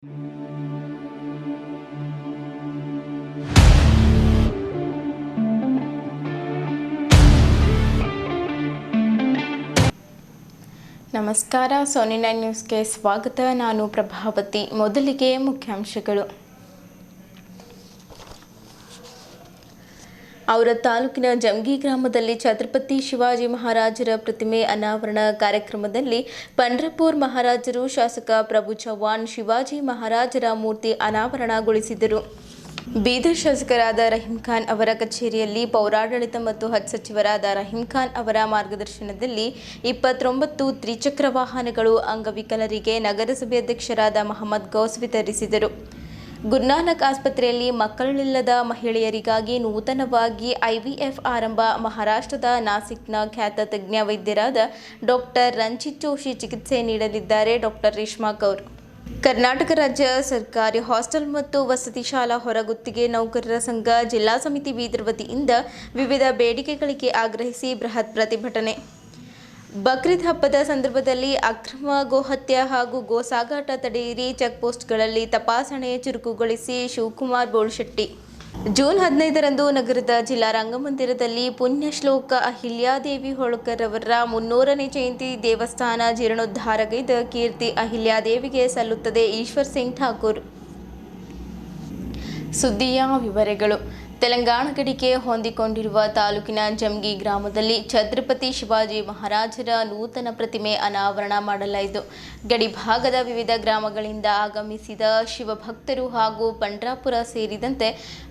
ನಮಸ್ಕಾರ, ಸೋನಿ 9 ನ್ಯೂಸ್ಗೆ ಸ್ವಾಗತ. ನಾನು ಪ್ರಭಾವತಿ. ಮೊದಲಿಗೆ ಮುಖ್ಯಾಂಶಗಳು. ಔರಾದ್ ತಾಲೂಕಿನ ಜಮಗಿ ಗ್ರಾಮದಲ್ಲಿ ಛತ್ರಪತಿ ಶಿವಾಜಿ ಮಹಾರಾಜರ ಪ್ರತಿಮೆ ಅನಾವರಣ ಕಾರ್ಯಕ್ರಮದಲ್ಲಿ ಪಂಡ್ರಪುರ ಮಹಾರಾಜರು ಶಾಸಕ ಪ್ರಭು ಚವ್ಹಾಣ್ ಶಿವಾಜಿ ಮಹಾರಾಜರ ಮೂರ್ತಿ ಅನಾವರಣಗೊಳಿಸಿದರು. ಬೀದರ್ ಶಾಸಕರಾದ ರಹೀಂ ಖಾನ್ ಅವರ ಕಚೇರಿಯಲ್ಲಿ ಪೌರಾಡಳಿತ ಮತ್ತು ಹಜ್ ಸಚಿವರಾದ ರಹೀಂ ಖಾನ್ ಅವರ ಮಾರ್ಗದರ್ಶನದಲ್ಲಿ 29 ತ್ರಿಚಕ್ರ ವಾಹನಗಳು ಅಂಗವಿಕಲರಿಗೆ ನಗರಸಭೆ ಅಧ್ಯಕ್ಷರಾದ ಮಹಮ್ಮದ್ ಗೌಸ್ ವಿತರಿಸಿದರು. ಗುರುನಾನಕ್ ಆಸ್ಪತ್ರೆಯಲ್ಲಿ ಮಕ್ಕಳಿಲ್ಲದ ಮಹಿಳೆಯರಿಗಾಗಿ ನೂತನವಾಗಿ IVF ಆರಂಭ. ಮಹಾರಾಷ್ಟ್ರದ ನಾಸಿಕ್ನ ಖ್ಯಾತ ತಜ್ಞ ವೈದ್ಯರಾದ ಡಾಕ್ಟರ್ ರಂಜಿತ್ ಜೋಶಿ ಚಿಕಿತ್ಸೆ ನೀಡಲಿದ್ದಾರೆ. ಡಾಕ್ಟರ್ ರೇಷ್ಮಾ ಕೌರ್. ಕರ್ನಾಟಕ ರಾಜ್ಯ ಸರ್ಕಾರಿ ಹಾಸ್ಟೆಲ್ ಮತ್ತು ವಸತಿ ಶಾಲಾ ಹೊರಗುತ್ತಿಗೆ ನೌಕರರ ಸಂಘ ಜಿಲ್ಲಾ ಸಮಿತಿ ಬೀದರ್ ವತಿಯಿಂದ ವಿವಿಧ ಬೇಡಿಕೆಗಳಿಗೆ ಆಗ್ರಹಿಸಿ ಬೃಹತ್ ಪ್ರತಿಭಟನೆ. ಬಕ್ರೀದ್ ಹಬ್ಬದ ಸಂದರ್ಭದಲ್ಲಿ ಅಕ್ರಮ ಗೋಹತ್ಯೆ ಹಾಗೂ ಗೋ ಸಾಗಾಟ ತಡೆಯಿರಿ. ಚೆಕ್ಪೋಸ್ಟ್ಗಳಲ್ಲಿ ತಪಾಸಣೆ ಚುರುಕುಗೊಳಿಸಿ. ಶಿವಕುಮಾರ್ ಬೋಳ್ಶೆಟ್ಟಿ. ಜೂನ್ 15ರಂದು ನಗರದ ಜಿಲ್ಲಾ ರಂಗಮಂದಿರದಲ್ಲಿ ಪುಣ್ಯಶ್ಲೋಕ ಅಹಿಲ್ಯಾದೇವಿ ಹೋಳ್ಕರ್ ಅವರ 300ನೇ ಜಯಂತಿ ದೇವಸ್ಥಾನ ಜೀರ್ಣೋದ್ಧಾರಗೈದ ಕೀರ್ತಿ ಅಹಿಲ್ಯಾದೇವಿಗೆ ಸಲ್ಲುತ್ತದೆ. ಈಶ್ವರ್ ಸಿಂಗ್ ಠಾಕೂರ್. ಸುದ್ದಿಯ ವಿವರಗಳು. ತೆಲಂಗಾಣ ಗಡಿಗೆ ಹೊಂದಿಕೊಂಡಿರುವ ತಾಲೂಕಿನ ಜಮಗಿ ಗ್ರಾಮದಲ್ಲಿ ಛತ್ರಪತಿ ಶಿವಾಜಿ ಮಹಾರಾಜರ ನೂತನ ಪ್ರತಿಮೆ ಅನಾವರಣ ಮಾಡಲಾಯಿತು. ಗಡಿ ಭಾಗದ ವಿವಿಧ ಗ್ರಾಮಗಳಿಂದ ಆಗಮಿಸಿದ ಶಿವಭಕ್ತರು ಹಾಗೂ ಪಂಡ್ರಾಪುರ ಸೇರಿದಂತೆ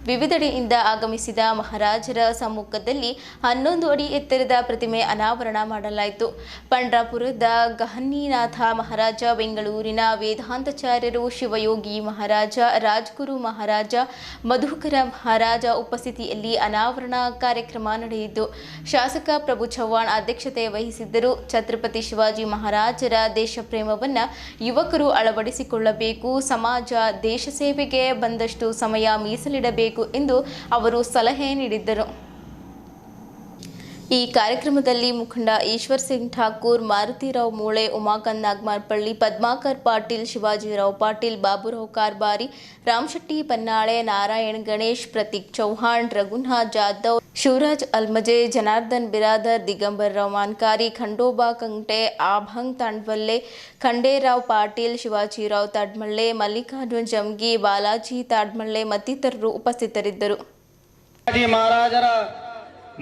ವಿವಿಧೆಡೆಯಿಂದ ಆಗಮಿಸಿದ ಮಹಾರಾಜರ ಸಮ್ಮುಖದಲ್ಲಿ 11 ಅಡಿ ಎತ್ತರದ ಪ್ರತಿಮೆ ಅನಾವರಣ ಮಾಡಲಾಯಿತು. ಪಂಡ್ರಾಪುರದ ಗಹನಿನಾಥ ಮಹಾರಾಜ, ಬೆಂಗಳೂರಿನ ವೇದಾಂತಾಚಾರ್ಯರು, ಶಿವಯೋಗಿ ಮಹಾರಾಜ, ರಾಜ್ಗುರು ಮಹಾರಾಜ, ಮಧುಕರ ಮಹಾರಾಜ ಉಪಸ್ಥಿತಿಯಲ್ಲಿ ಅನಾವರಣ ಕಾರ್ಯಕ್ರಮ ನಡೆಯಿತು. ಶಾಸಕ ಪ್ರಭು ಚವ್ಹಾಣ್ ಅಧ್ಯಕ್ಷತೆ ವಹಿಸಿದ್ದರು. ಛತ್ರಪತಿ ಶಿವಾಜಿ ಮಹಾರಾಜರ ದೇಶಪ್ರೇಮವನ್ನು ಯುವಕರು ಅಳವಡಿಸಿಕೊಳ್ಳಬೇಕು. ಸಮಾಜ ದೇಶ ಸೇವೆಗೆ ಬಂದಷ್ಟು ಸಮಯ ಮೀಸಲಿಡಬೇಕು ಎಂದು ಅವರು ಸಲಹೆ ನೀಡಿದ್ದರು. ಈ ಕಾರ್ಯಕ್ರಮದಲ್ಲಿ ಮುಖಂಡ ಈಶ್ವರ್ ಸಿಂಗ್ ಠಾಕೂರ್, ಮಾರುತಿರಾವ್ ಮೂಳೆ, ಉಮಾಕಾಂತ್ ನಾಗಮಾರ್ಪಳ್ಳಿ, ಪದ್ಮಾಕರ್ ಪಾಟೀಲ್, ಶಿವಾಜಿರಾವ್ ಪಾಟೀಲ್, ಬಾಬುರಾವ್ ಕಾರ್ಬಾರಿ, ರಾಮಶೆಟ್ಟಿ ಪನ್ನಾಳೆ, ನಾರಾಯಣ್ ಗಣೇಶ್, ಪ್ರತೀಕ್ ಚೌಹಾಣ್, ರಘುನಾಥ್ ಜಾಧವ್, ಶಿವರಾಜ್ ಅಲ್ಮಜೆ, ಜನಾರ್ದನ್ ಬಿರಾದರ್, ದಿಗಂಬರ್ ರಾವ್ ಮಾನ್ಕಾರಿ, ಖಂಡೋಬಾ ಕಂಗ್ಟೆ, ಆಭಂಗ್ ತಾಂಡ್ವಲ್ಲೆ, ಖಂಡೇರಾವ್ ಪಾಟೀಲ್, ಶಿವಾಜಿರಾವ್ ತಾಡ್ಮಳ್ಳೆ, ಮಲ್ಲಿಕಾರ್ಜುನ್ ಜಮಗಿ, ಬಾಲಾಜಿ ತಾಡ್ಮಳ್ಳೆ ಮತ್ತಿತರರು ಉಪಸ್ಥಿತರಿದ್ದರು. ಮಹಾರಾಜರ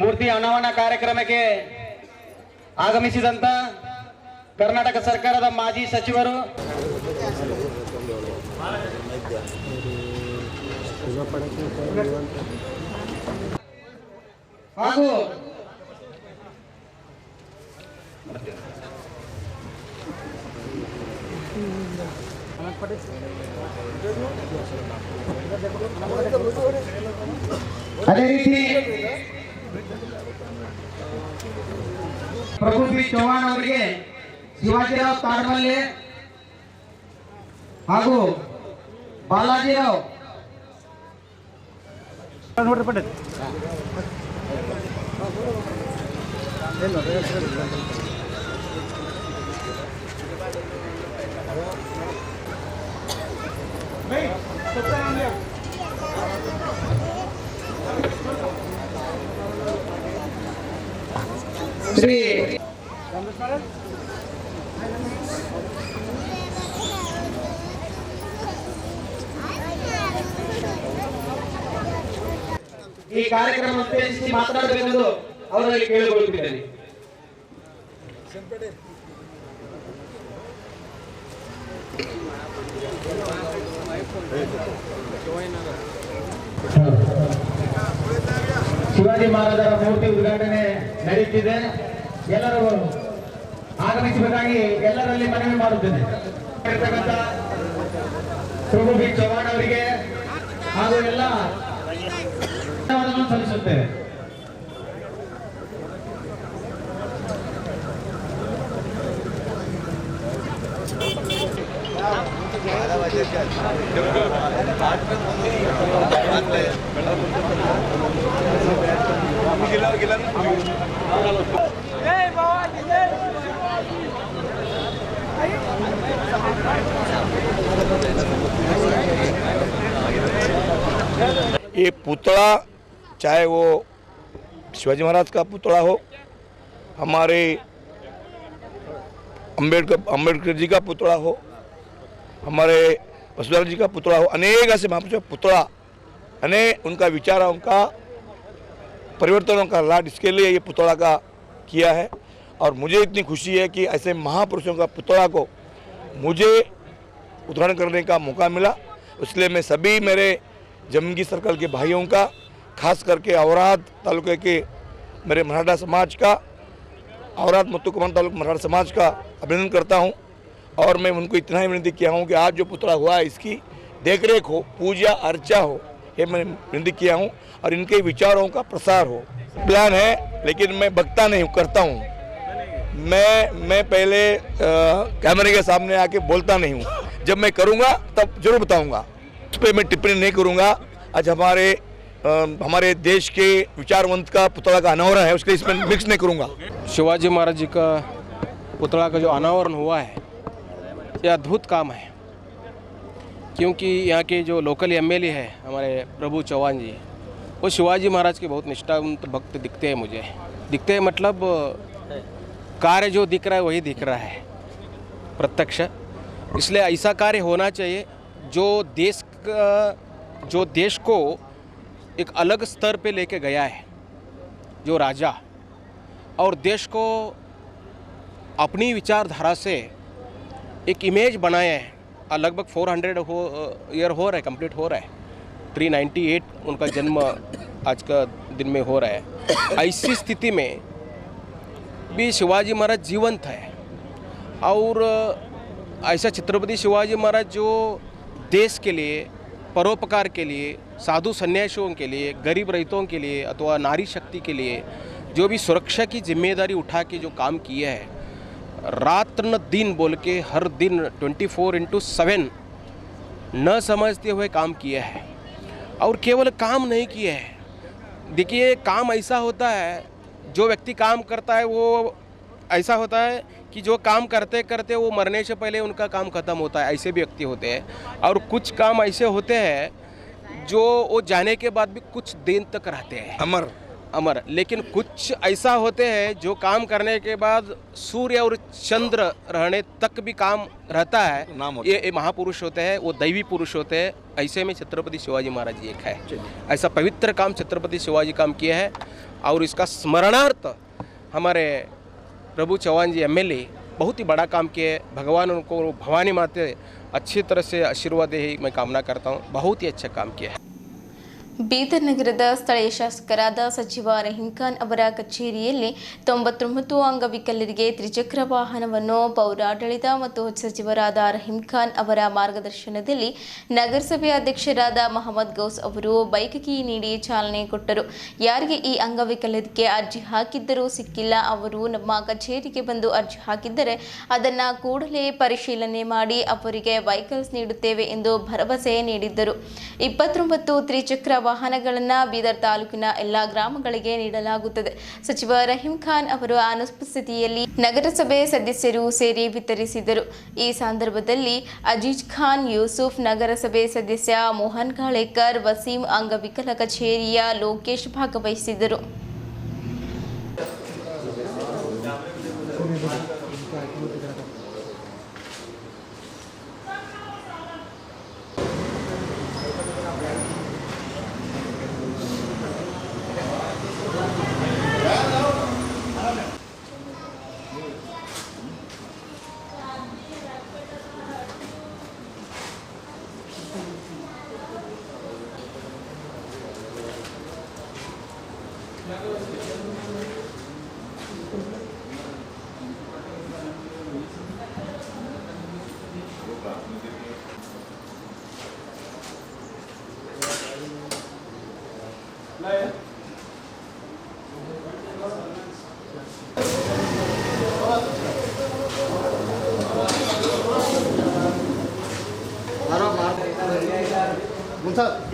ಮೂರ್ತಿ ಅನಾವರಣ ಕಾರ್ಯಕ್ರಮಕ್ಕೆ ಆಗಮಿಸಿದಂತ ಕರ್ನಾಟಕ ಸರ್ಕಾರದ ಮಾಜಿ ಸಚಿವರು ಹಾಗೂ ಅದೇ ರೀತಿ ಪ್ರಭು ಬಿ ಚವ್ಹಾಣ್ ಅವರಿಗೆ ಶಿವಾಜಿರಾವ್ ತಾಡ್ಮಲ್ಲೆ ಹಾಗೂ ಬಾಲಾಜಿರಾವ್ ಶ್ರೀ ಈ ಕಾರ್ಯಕ್ರಮ ಉದ್ದೇಶಿಸಿ ಮಾತನಾಡಬೇಕೆಂದು ಅವರಲ್ಲಿ ಕೇಳಿಕೊಳ್ಳುತ್ತಿದ್ದೇನೆ. ಶಿವಾಜಿ ಮಹಾರಾಜರ ಮೂರ್ತಿ ಉದ್ಘಾಟನೆ ನಡೆಯುತ್ತಿದೆ. ಎಲ್ಲರೂ ಆಗಮಿಸಬೇಕಾಗಿ ಎಲ್ಲರಲ್ಲಿ ಮನವಿ ಮಾಡುತ್ತೇನೆ. ಪ್ರಭು ಬಿ ಚವ್ಹಾಣ್ ಅವರಿಗೆ ಹಾಗೂ ಎಲ್ಲ ಧನ್ಯವಾದಗಳನ್ನು ಸಲ್ಲಿಸುತ್ತೇವೆ. ये पुतला चाहे वो शिवाजी महाराज का पुतला हो, हमारे अंबेडकर जी का पुतला हो, हमारे वसुंधरा जी का पुतला हो, अनेक ऐसे महापुरुषों का पुतला अने उनका विचारों का परिवर्तनों का लाड, इसके लिए ये पुतला का किया है। और मुझे इतनी खुशी है कि ऐसे महापुरुषों का पुतला को मुझे उद्घाटन करने का मौका मिला। इसलिए मैं सभी मेरे जमगी सर्कल के भाइयों का, खास करके औराद तालुके के मेरे मराठा समाज का, औराद मुत्तुकुमान तालुका मराठा समाज का अभिनंदन करता हूं। और मैं उनको इतना ही विनती किया हूं कि आज जो पुतला हुआ है इसकी देखरेख हो, पूजा अर्चा हो, ये मैं विनती किया हूं। और इनके विचारों का प्रसार हो, प्लान है, लेकिन मैं बकता नहीं हूँ, करता हूँ। मैं पहले कैमरे के सामने आके बोलता नहीं हूँ, जब मैं करूँगा तब जरूर बताऊँगा, उस पर मैं टिप्पणी नहीं करूँगा। आज हमारे देश के विचारवंत का पुतला का अनावरण है, उसके इसमें मिक्स नहीं करूँगा। शिवाजी महाराज जी का पुतला का जो अनावरण हुआ है, यह अद्भुत काम है, क्योंकि यहाँ के जो लोकल एमएलए है हमारे प्रभु चौहान जी, वो शिवाजी महाराज के बहुत निष्ठावंत भक्त दिखते हैं मुझे। दिखते हैं मतलब कार्य जो दिख रहा है वही दिख रहा है प्रत्यक्ष। इसलिए ऐसा कार्य होना चाहिए जो देश को एक अलग स्तर पे लेके गया है, जो राजा और देश को अपनी विचारधारा से एक इमेज बनाया है। लगभग 400 ईयर हो रहा है, कंप्लीट हो रहा है। 398 उनका जन्म आज का दिन में हो रहा है। ऐसी स्थिति में भी शिवाजी महाराज जीवंत है। और ऐसा छत्रपति शिवाजी महाराज जो देश के लिए, परोपकार के लिए, साधु सन्यासियों के लिए, गरीब रहितों के लिए अथवा नारी शक्ति के लिए जो भी सुरक्षा की जिम्मेदारी उठा के जो काम किया है, रात न दिन बोल के हर दिन 24/7 न समझते हुए काम किया है। और केवल काम नहीं किया है, देखिए काम ऐसा होता है, जो व्यक्ति काम करता है वो ऐसा होता है कि जो काम करते करते वो मरने से पहले उनका काम ख़त्म होता है, ऐसे भी व्यक्ति होते हैं। और कुछ काम ऐसे होते हैं जो वो जाने के बाद भी कुछ दिन तक रहते हैं, अमर। लेकिन कुछ ऐसा होते हैं जो काम करने के बाद सूर्य और चंद्र रहने तक भी काम रहता है। ये महापुरुष होते हैं, वो दैवी पुरुष होते हैं। ऐसे में छत्रपति शिवाजी महाराज जी एक है। ऐसा पवित्र काम छत्रपति शिवाजी काम किया है। और इसका स्मरणार्थ हमारे प्रभु चौहान जी एमएलए बहुत ही बड़ा काम किए। भगवान उनको, भवानी माते अच्छी तरह से आशीर्वाद दे, मैं कामना करता हूँ। बहुत ही अच्छा काम किया है। ಬೀದರ್ ನಗರದ ಸ್ಥಳೀಯ ಶಾಸಕರಾದ ಸಚಿವ ರಹೀಂ ಖಾನ್ ಅವರ ಕಚೇರಿಯಲ್ಲಿ 99 ಅಂಗವಿಕಲರಿಗೆ ತ್ರಿಚಕ್ರ ವಾಹನವನ್ನು ಪೌರಾಡಳಿತ ಮತ್ತು ಸಚಿವರಾದ ರಹೀಂ ಖಾನ್ ಅವರ ಮಾರ್ಗದರ್ಶನದಲ್ಲಿ ನಗರಸಭೆ ಅಧ್ಯಕ್ಷರಾದ ಮಹಮ್ಮದ್ ಗೌಸ್ ಅವರು ಬೈಕ್ ಕೀ ನೀಡಿ ಚಾಲನೆ ಕೊಟ್ಟರು. ಯಾರಿಗೆ ಈ ಅಂಗವಿಕಲರಿಗೆ ಅರ್ಜಿ ಹಾಕಿದ್ದರೂ ಸಿಕ್ಕಿಲ್ಲ, ಅವರು ನಮ್ಮ ಕಚೇರಿಗೆ ಬಂದು ಅರ್ಜಿ ಹಾಕಿದ್ದರೆ ಅದನ್ನು ಕೂಡಲೇ ಪರಿಶೀಲನೆ ಮಾಡಿ ಅವರಿಗೆ ವೆಹಿಕಲ್ಸ್ ನೀಡುತ್ತೇವೆ ಎಂದು ಭರವಸೆ ನೀಡಿದ್ದರು. 29 ತ್ರಿಚಕ್ರ ವಾಹನಗಳನ್ನು ಬೀದರ್ ತಾಲೂಕಿನ ಎಲ್ಲಾ ಗ್ರಾಮಗಳಿಗೆ ನೀಡಲಾಗುತ್ತದೆ. ಸಚಿವ ರಹೀಂ ಖಾನ್ ಅವರು ಅನುಪಸ್ಥಿತಿಯಲ್ಲಿ ನಗರಸಭೆ ಸದಸ್ಯರು ಸೇರಿ ವಿತರಿಸಿದರು. ಈ ಸಂದರ್ಭದಲ್ಲಿ ಅಜೀಜ್ ಖಾನ್, ಯೂಸುಫ್, ನಗರಸಭೆ ಸದಸ್ಯ ಮೋಹನ್ ಗಾಳೇಕರ್, ವಸೀಂ, ಅಂಗವಿಕಲ ಕಚೇರಿಯ ಲೋಕೇಶ್ ಭಾಗವಹಿಸಿದರು.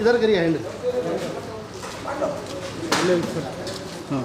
इधर करिए हैंड। हाँ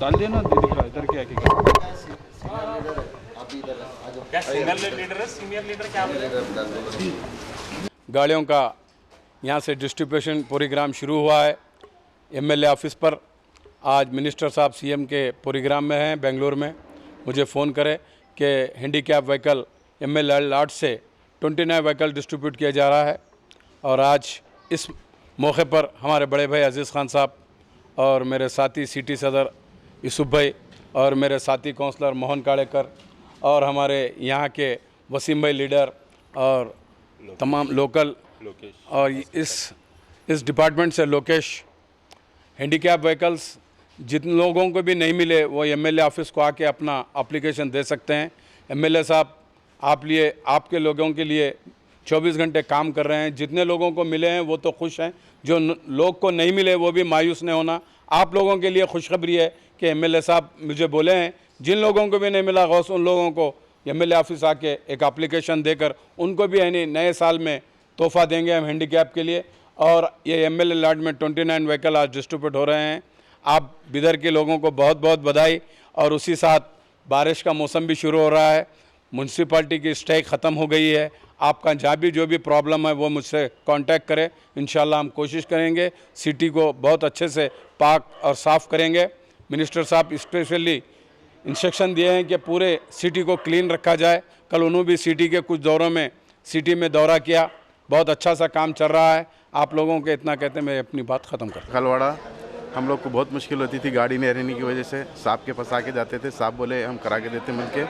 डाल दिया ना, दिख रहा है इधर क्या गाड़ियों का यहाँ से डिस्ट्रीब्यूशन प्रोग्राम शुरू हुआ है। एमएलए ऑफिस पर आज मिनिस्टर साहब सीएम के प्रोग्राम में हैं बेंगलुरु में, मुझे फ़ोन करे कि हैंडीकैप व्हीकल एमएलए लॉट से 29 व्हीकल डिस्ट्रीब्यूट किया जा रहा है। और आज इस मौके पर हमारे बड़े भाई अजीज़ खान साहब और मेरे साथी सिटी सदर यूसुफ भाई और मेरे साथी काउंसलर मोहन काड़ेकर और हमारे यहाँ के वसीम भाई लीडर और तमाम लोकल और इस डिपार्टमेंट से लोकेश, हैंडीकैप व्हीकल्स जिन लोगों को भी नहीं मिले वो एमएलए ऑफिस को आके अपना एप्लीकेशन दे सकते हैं। एमएलए साहब आपके लोगों के लिए 24 घंटे काम कर रहे हैं। जितने लोगों को मिले हैं वो तो खुश हैं, जो लोग को नहीं मिले वो भी मायूस नहीं होना। आप लोगों के लिए खुशखबरी है कि एमएलए साहब मुझे बोले हैं जिन लोगों को भी नहीं मिला गौस उन लोगों को एमएलए ऑफिस आके एक एप्लीकेशन देकर उनको भी यानी नए साल में तोहफा देंगे हम हैंडीकैप के लिए। और ये एमएलए लॉट में 29 व्हीकल आज डिस्ट्रीब्यूट हो रहे हैं। आप बिदर के लोगों को बहुत बहुत बधाई। और उसी साथ बारिश का मौसम भी शुरू हो रहा है, म्यूनसिपाल्टी की स्ट्राइक ख़त्म हो गई है। आपका जहाँ भी जो भी प्रॉब्लम है वो मुझसे कांटेक्ट करें, इंशाल्लाह हम कोशिश करेंगे सिटी को बहुत अच्छे से पाक और साफ़ करेंगे। मिनिस्टर साहब स्पेशली इंस्ट्रक्शन दिए हैं कि पूरे सिटी को क्लीन रखा जाए। कल उन्होंने भी सिटी के कुछ दौरों में सिटी में दौरा किया, बहुत अच्छा सा काम चल रहा है। आप लोगों के इतना कहते मैं अपनी बात ख़त्म करता हूँ। खलवाड़ा हम लोग को बहुत मुश्किल होती थी गाड़ी नहीं रहने की वजह से, साहब के पास आके जाते थे, साहब बोले हम करा के देते मिलके।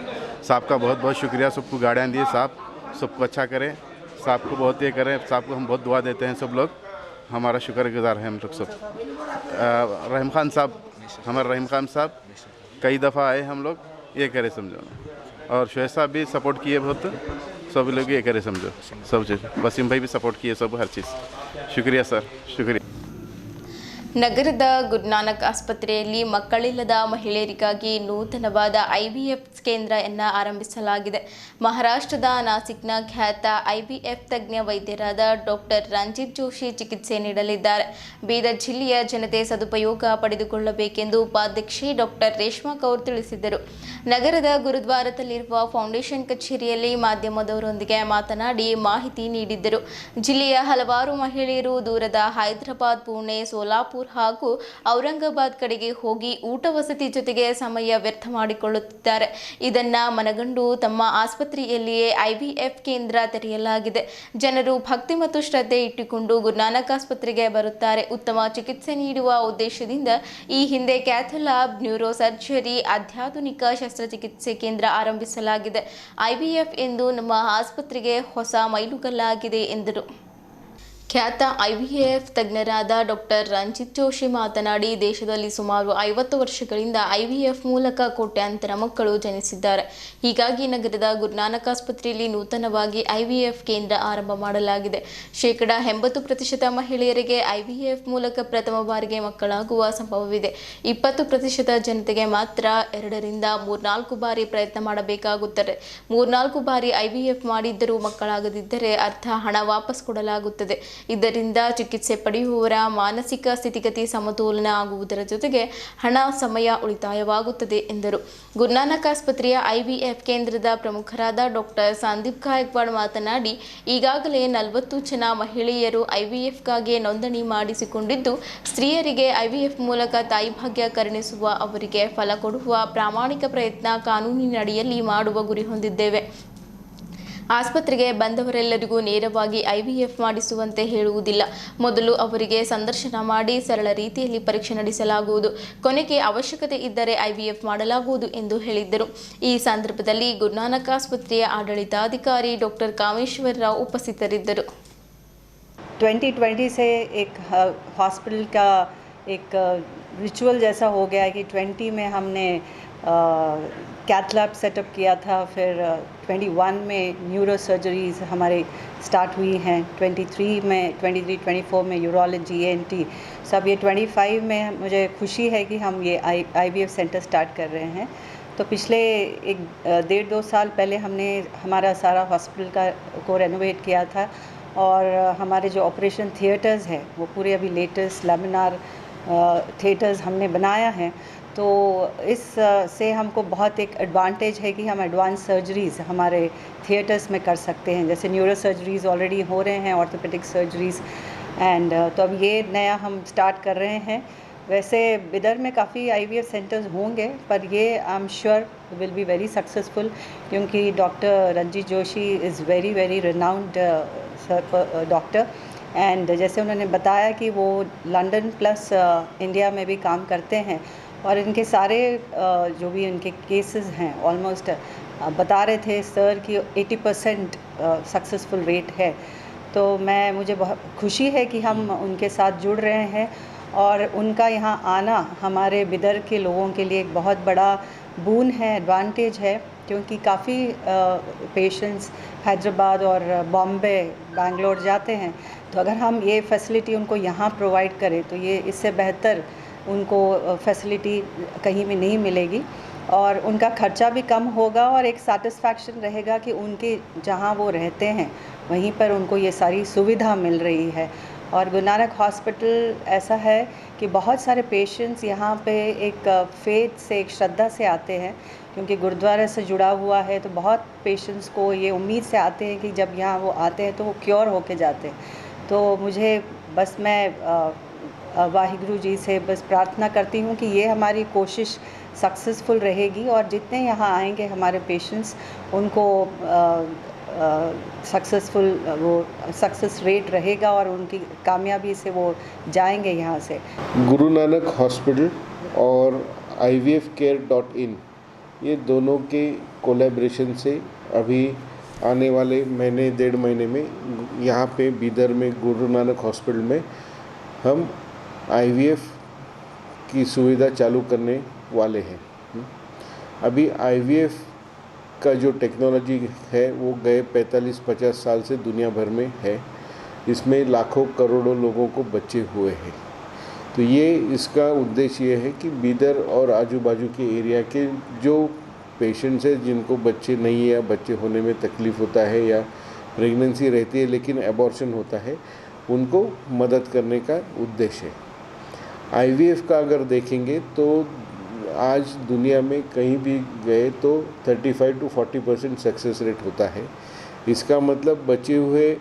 साहब का बहुत बहुत शुक्रिया, सबको गाड़ियाँ दिए, साहब सबको अच्छा करें, साहब को बहुत ये करें, साहब को हम बहुत दुआ देते हैं। सब लोग हमारा शुक्रगुजार हैं हम लोग सब। रहीम खान साहब, हमारे रहीम खान साहब कई दफ़ा आए, हम लोग ये करें समझो, और शोएब साहब भी सपोर्ट किए बहुत, सब लोग ये करें समझो सब चीज़। वसीम भाई भी सपोर्ट किए सब हर चीज़। शुक्रिया सर, शुक्रिया। ನಗರದ ಗುರುನಾನಕ್ ಆಸ್ಪತ್ರೆಯಲ್ಲಿ ಮಕ್ಕಳಿಲ್ಲದ ಮಹಿಳೆಯರಿಗಾಗಿ ನೂತನವಾದ ಐವಿಎಫ್ ಕೇಂದ್ರವನ್ನು ಆರಂಭಿಸಲಾಗಿದೆ. ಮಹಾರಾಷ್ಟ್ರದ ನಾಸಿಕ್ನ ಖ್ಯಾತ ಐವಿಎಫ್ ತಜ್ಞ ವೈದ್ಯರಾದ ಡಾಕ್ಟರ್ ರಂಜಿತ್ ಜೋಶಿ ಚಿಕಿತ್ಸೆ ನೀಡಲಿದ್ದಾರೆ. ಬೀದರ್ ಜಿಲ್ಲೆಯ ಜನತೆ ಸದುಪಯೋಗ ಪಡೆದುಕೊಳ್ಳಬೇಕೆಂದು ಉಪಾಧ್ಯಕ್ಷೆ ಡಾಕ್ಟರ್ ರೇಷ್ಮಾ ಕೌರ್ ತಿಳಿಸಿದರು. ನಗರದ ಗುರುದ್ವಾರದಲ್ಲಿರುವ ಫೌಂಡೇಶನ್ ಕಚೇರಿಯಲ್ಲಿ ಮಾಧ್ಯಮದವರೊಂದಿಗೆ ಮಾತನಾಡಿ ಮಾಹಿತಿ ನೀಡಿದ್ದರು. ಜಿಲ್ಲೆಯ ಹಲವಾರು ಮಹಿಳೆಯರು ದೂರದ ಹೈದರಾಬಾದ್, ಪುಣೆ, ಸೋಲಾಪುರ ಹಾಗೂ ಔರಂಗಾಬಾದ್ ಕಡೆಗೆ ಹೋಗಿ ಊಟ ವಸತಿ ಜೊತೆಗೆ ಸಮಯ ವ್ಯರ್ಥ ಮಾಡಿಕೊಳ್ಳುತ್ತಿದ್ದಾರೆ. ಇದನ್ನ ಮನಗಂಡು ತಮ್ಮ ಆಸ್ಪತ್ರೆಯಲ್ಲಿಯೇ ಐವಿಎಫ್ ಕೇಂದ್ರ ತೆರೆಯಲಾಗಿದೆ. ಜನರು ಭಕ್ತಿ ಮತ್ತು ಶ್ರದ್ಧೆ ಇಟ್ಟುಕೊಂಡು ಗುರುನಾನಕ್ ಆಸ್ಪತ್ರೆಗೆ ಬರುತ್ತಾರೆ. ಉತ್ತಮ ಚಿಕಿತ್ಸೆ ನೀಡುವ ಉದ್ದೇಶದಿಂದ ಈ ಹಿಂದೆ ಕ್ಯಾಥಲ್ಯಾಬ್, ನ್ಯೂರೋ ಸರ್ಜರಿ, ಅತ್ಯಾಧುನಿಕ ಶಸ್ತ್ರಚಿಕಿತ್ಸೆ ಕೇಂದ್ರ ಆರಂಭಿಸಲಾಗಿದೆ. ಐವಿಎಫ್ ಎಂದು ನಮ್ಮ ಆಸ್ಪತ್ರೆಗೆ ಹೊಸ ಮೈಲುಗಲ್ಲಾಗಿದೆ ಎಂದರು. ಖ್ಯಾತ ಐವಿಎಫ್ ತಜ್ಞರಾದ ಡಾಕ್ಟರ್ ರಂಜಿತ್ ಜೋಶಿ ಮಾತನಾಡಿ, ದೇಶದಲ್ಲಿ ಸುಮಾರು 50 ವರ್ಷಗಳಿಂದ ಐವಿಎಫ್ ಮೂಲಕ ಕೋಟ್ಯಾಂತರ ಮಕ್ಕಳು ಜನಿಸಿದ್ದಾರೆ. ಹೀಗಾಗಿ ನಗರದ ಗುರುನಾನಕ್ ಆಸ್ಪತ್ರೆಯಲ್ಲಿ ನೂತನವಾಗಿ ಐವಿಎಫ್ ಕೇಂದ್ರ ಆರಂಭ ಮಾಡಲಾಗಿದೆ. 80% ಮಹಿಳೆಯರಿಗೆ ಐವಿಎಫ್ ಮೂಲಕ ಪ್ರಥಮ ಬಾರಿಗೆ ಮಕ್ಕಳಾಗುವ ಸಂಭವವಿದೆ. 20% ಜನತೆಗೆ ಮಾತ್ರ 2 ರಿಂದ 3-4 ಬಾರಿ ಪ್ರಯತ್ನ ಮಾಡಬೇಕಾಗುತ್ತದೆ. 3-4 ಬಾರಿ ಐವಿಎಫ್ ಮಾಡಿದ್ದರೂ ಮಕ್ಕಳಾಗದಿದ್ದರೆ ಅರ್ಥ ಹಣ ವಾಪಸ್ ಕೊಡಲಾಗುತ್ತದೆ. ಇದರಿಂದ ಚಿಕಿತ್ಸೆ ಪಡೆಯುವವರ ಮಾನಸಿಕ ಸ್ಥಿತಿಗತಿ ಸಮತೋಲನ ಆಗುವುದರ ಜೊತೆಗೆ ಹಣ, ಸಮಯ ಉಳಿತಾಯವಾಗುತ್ತದೆ ಎಂದರು. ಗುರುನಾನಕ್ ಆಸ್ಪತ್ರೆಯ ಐವಿಎಫ್ ಕೇಂದ್ರದ ಪ್ರಮುಖರಾದ ಡಾಕ್ಟರ್ ಸಂದೀಪ್ ಗಾಯಕ್ವಾಡ್ ಮಾತನಾಡಿ, ಈಗಾಗಲೇ 40 ಜನ ಮಹಿಳೆಯರು ಐವಿಎಫ್ಗಾಗಿ ನೋಂದಣಿ ಮಾಡಿಸಿಕೊಂಡಿದ್ದು, ಸ್ತ್ರೀಯರಿಗೆ ಐವಿಎಫ್ ಮೂಲಕ ತಾಯಿ ಭಾಗ್ಯ ಕರುಣಿಸುವ, ಅವರಿಗೆ ಫಲ ಕೊಡುವ ಪ್ರಾಮಾಣಿಕ ಪ್ರಯತ್ನ ಕಾನೂನಿನಡಿಯಲ್ಲಿ ಮಾಡುವ ಗುರಿ ಹೊಂದಿದ್ದೇವೆ. ಆಸ್ಪತ್ರೆಗೆ ಬಂದವರೆಲ್ಲರಿಗೂ ನೇರವಾಗಿ IVF ಮಾಡಿಸುವಂತೆ ಹೇಳುವುದಿಲ್ಲ. ಮೊದಲು ಅವರಿಗೆ ಸಂದರ್ಶನ ಮಾಡಿ ಸರಳ ರೀತಿಯಲ್ಲಿ ಪರೀಕ್ಷೆ ನಡೆಸಲಾಗುವುದು. ಕೊನೆಗೆ ಅವಶ್ಯಕತೆ ಇದ್ದರೆ IVF ಮಾಡಲಾಗುವುದು ಎಂದು ಹೇಳಿದ್ದರು. ಈ ಸಂದರ್ಭದಲ್ಲಿ ಗುರುನಾನಕ್ ಆಸ್ಪತ್ರೆಯ ಆಡಳಿತಾಧಿಕಾರಿ ಡಾಕ್ಟರ್ ಕಾಮೇಶ್ವರ್ ರಾವ್ ಉಪಸ್ಥಿತರಿದ್ದರು. 2020 से एक हॉस्पिटल का एक रिचुअल जैसा हो गया है कि 20 में हमने कैथ लैब सेटअप किया था, फिर 21 में न्यूरो सर्जरीज हमारे स्टार्ट हुई हैं, 23-24 में यूरोलॉजी ENT सब, ये 25 में मुझे खुशी है कि हम ये IVF सेंटर स्टार्ट कर रहे हैं। तो पिछले 1-1.5-2 साल पहले हमने हमारा सारा हॉस्पिटल को रेनोवेट किया था और हमारे जो ऑपरेशन थिएटर्स हैं वो पूरे अभी लेटेस्ट लैमिनार थिएटर्स हमने बनाया है। तो इस से हमको बहुत एक एडवांटेज है कि हम एडवांस सर्जरीज़ हमारे थिएटर्स में कर सकते हैं, जैसे न्यूरो सर्जरीज़ ऑलरेडी हो रहे हैं, ऑर्थोपेडिक सर्जरीज़ एंड तो अब ये नया हम स्टार्ट कर रहे हैं। वैसे बिदर में काफ़ी IVF सेंटर्स होंगे, पर ये I am sure will be very successful, क्योंकि doctor Ranjit Joshi is very renowned doctor and जैसे उन्होंने बताया कि वो लंदन प्लस इंडिया में भी काम करते हैं और इनके सारे जो भी इनके केसेस हैं ऑलमोस्ट बता रहे थे सर कि 80% सक्सेसफुल रेट है। तो मुझे बहुत खुशी है कि हम उनके साथ जुड़ रहे हैं और उनका यहाँ आना हमारे बिदर के लोगों के लिए एक बहुत बड़ा बून है, एडवांटेज है, क्योंकि काफ़ी पेशेंट्स हैदराबाद और बॉम्बे बैंगलोर जाते हैं। तो अगर हम ये फैसिलिटी उनको यहाँ प्रोवाइड करें तो ये इससे बेहतर उनको फैसिलिटी कहीं भी नहीं मिलेगी और उनका खर्चा भी कम होगा और एक सेटिस्फैक्शन रहेगा कि उनके जहाँ वो रहते हैं वहीं पर उनको ये सारी सुविधा मिल रही है। और गुरुनानक हॉस्पिटल ऐसा है कि बहुत सारे पेशेंट्स यहाँ पे एक फेथ से, एक श्रद्धा से आते हैं, क्योंकि गुरुद्वारे से जुड़ा हुआ है। तो बहुत पेशेंट्स को ये उम्मीद से आते हैं कि जब यहाँ वो आते हैं तो वो क्योर होके जाते हैं। तो मुझे बस मैं वाहिगुरु जी से बस प्रार्थना करती हूँ कि ये हमारी कोशिश सक्सेसफुल रहेगी और जितने यहाँ आएंगे हमारे पेशेंट्स उनको सक्सेसफुल वो सक्सेस रेट रहेगा और उनकी कामयाबी से वो जाएंगे यहाँ से। गुरु नानक हॉस्पिटल और IVFcare.in ये दोनों के कोलैबोरेशन से अभी आने वाले महीने 1.5 महीने में यहाँ पे बीदर में गुरु नानक हॉस्पिटल में हम IVF की सुविधा चालू करने वाले हैं। अभी IVF का जो टेक्नोलॉजी है वो गए 45-50 साल से दुनिया भर में है। इसमें लाखों करोड़ों लोगों को बच्चे हुए हैं। तो ये इसका उद्देश्य ये है कि बीदर और आजू बाजू के एरिया के जो पेशेंट्स हैं जिनको बच्चे नहीं है या बच्चे होने में तकलीफ़ होता है या प्रेगनेंसी रहती है लेकिन एबॉर्शन होता है, उनको मदद करने का उद्देश्य है। IVF का अगर देखेंगे तो आज दुनिया में कहीं भी गए तो 35-40% सक्सेस रेट होता है। इसका मतलब बचे हुए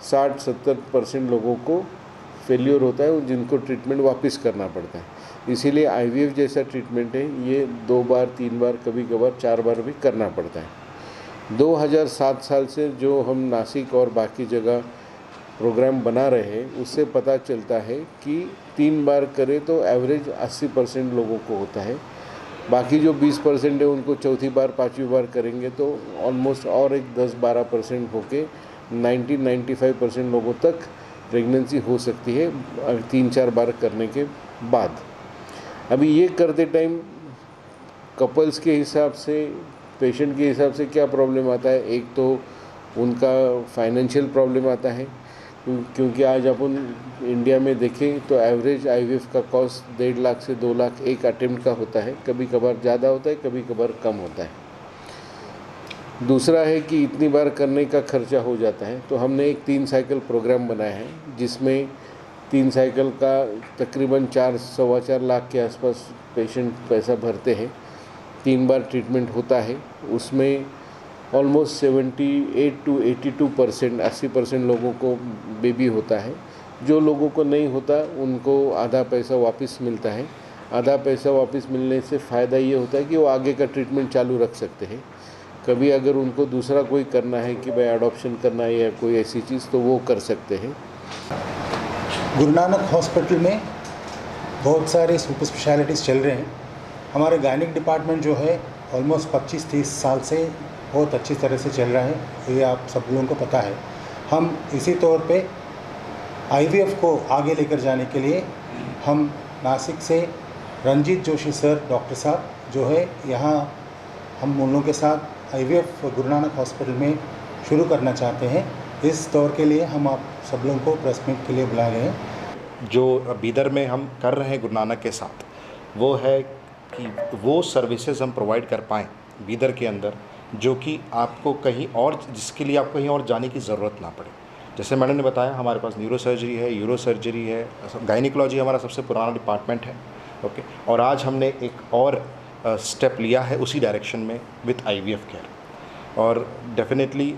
60-70% लोगों को फेल्योर होता है और जिनको ट्रीटमेंट वापस करना पड़ता है। इसीलिए IVF जैसा ट्रीटमेंट है ये 2 बार 3 बार कभी कभार 4 बार भी करना पड़ता है। 2007 साल से जो हम नासिक और बाकी जगह प्रोग्राम बना रहे हैं उससे पता चलता है कि 3 बार करें तो एवरेज 80% लोगों को होता है। बाकी जो 20% है उनको चौथी बार 5वीं बार करेंगे तो ऑलमोस्ट और एक 10-12% होके 90-95% लोगों तक प्रेगनेंसी हो सकती है 3-4 बार करने के बाद। अभी ये करते टाइम कपल्स के हिसाब से, पेशेंट के हिसाब से क्या प्रॉब्लम आता है, एक तो उनका फाइनेंशियल प्रॉब्लम आता है, क्योंकि आज अपन इंडिया में देखें तो एवरेज IVF का कॉस्ट 1.5 लाख से 2 लाख एक अटेम्प्ट का होता है। कभी कभार ज़्यादा होता है, कभी कभार कम होता है। दूसरा है कि इतनी बार करने का खर्चा हो जाता है। तो हमने एक 3 साइकिल प्रोग्राम बनाया है जिसमें 3 साइकिल का तकरीबन 4-4.25 लाख के आसपास पेशेंट पैसा भरते हैं। 3 बार ट्रीटमेंट होता है। उसमें ऑलमोस्ट 78-82% 80% लोगों को बेबी होता है। जो लोगों को नहीं होता उनको आधा पैसा वापस मिलता है। आधा पैसा वापस मिलने से फ़ायदा ये होता है कि वो आगे का ट्रीटमेंट चालू रख सकते हैं। कभी अगर उनको दूसरा कोई करना है कि भाई अडॉप्शन करना है या कोई ऐसी चीज़, तो वो कर सकते हैं। गुरु नानक हॉस्पिटल में बहुत सारे सुपर स्पेशलिटीज़ चल रहे हैं। हमारे गायनिक डिपार्टमेंट जो है ऑलमोस्ट 25-30 साल से बहुत अच्छी तरह से चल रहा है, ये आप सब लोगों को पता है। हम इसी तौर पे IVF को आगे लेकर जाने के लिए हम नासिक से रंजीत जोशी सर डॉक्टर साहब जो है यहाँ, हम उन लोगों के साथ IVF गुरु नानक हॉस्पिटल में शुरू करना चाहते हैं। इस दौर के लिए हम आप सब लोगों को प्रेस मीट के लिए बुला रहे हैं। जो बीदर में हम कर रहे हैं गुरु नानक के साथ, वो है कि वो सर्विसेज हम प्रोवाइड कर पाएँ बीदर के अंदर, जो कि आपको कहीं और, जिसके लिए आपको कहीं और जाने की ज़रूरत ना पड़े। जैसे मैडम ने बताया, हमारे पास न्यूरो सर्जरी है, यूरो सर्जरी है, गायनिकोलॉजी हमारा सबसे पुराना डिपार्टमेंट है, ओके। और आज हमने एक और स्टेप लिया है उसी डायरेक्शन में विथ IVF केयर। और डेफिनेटली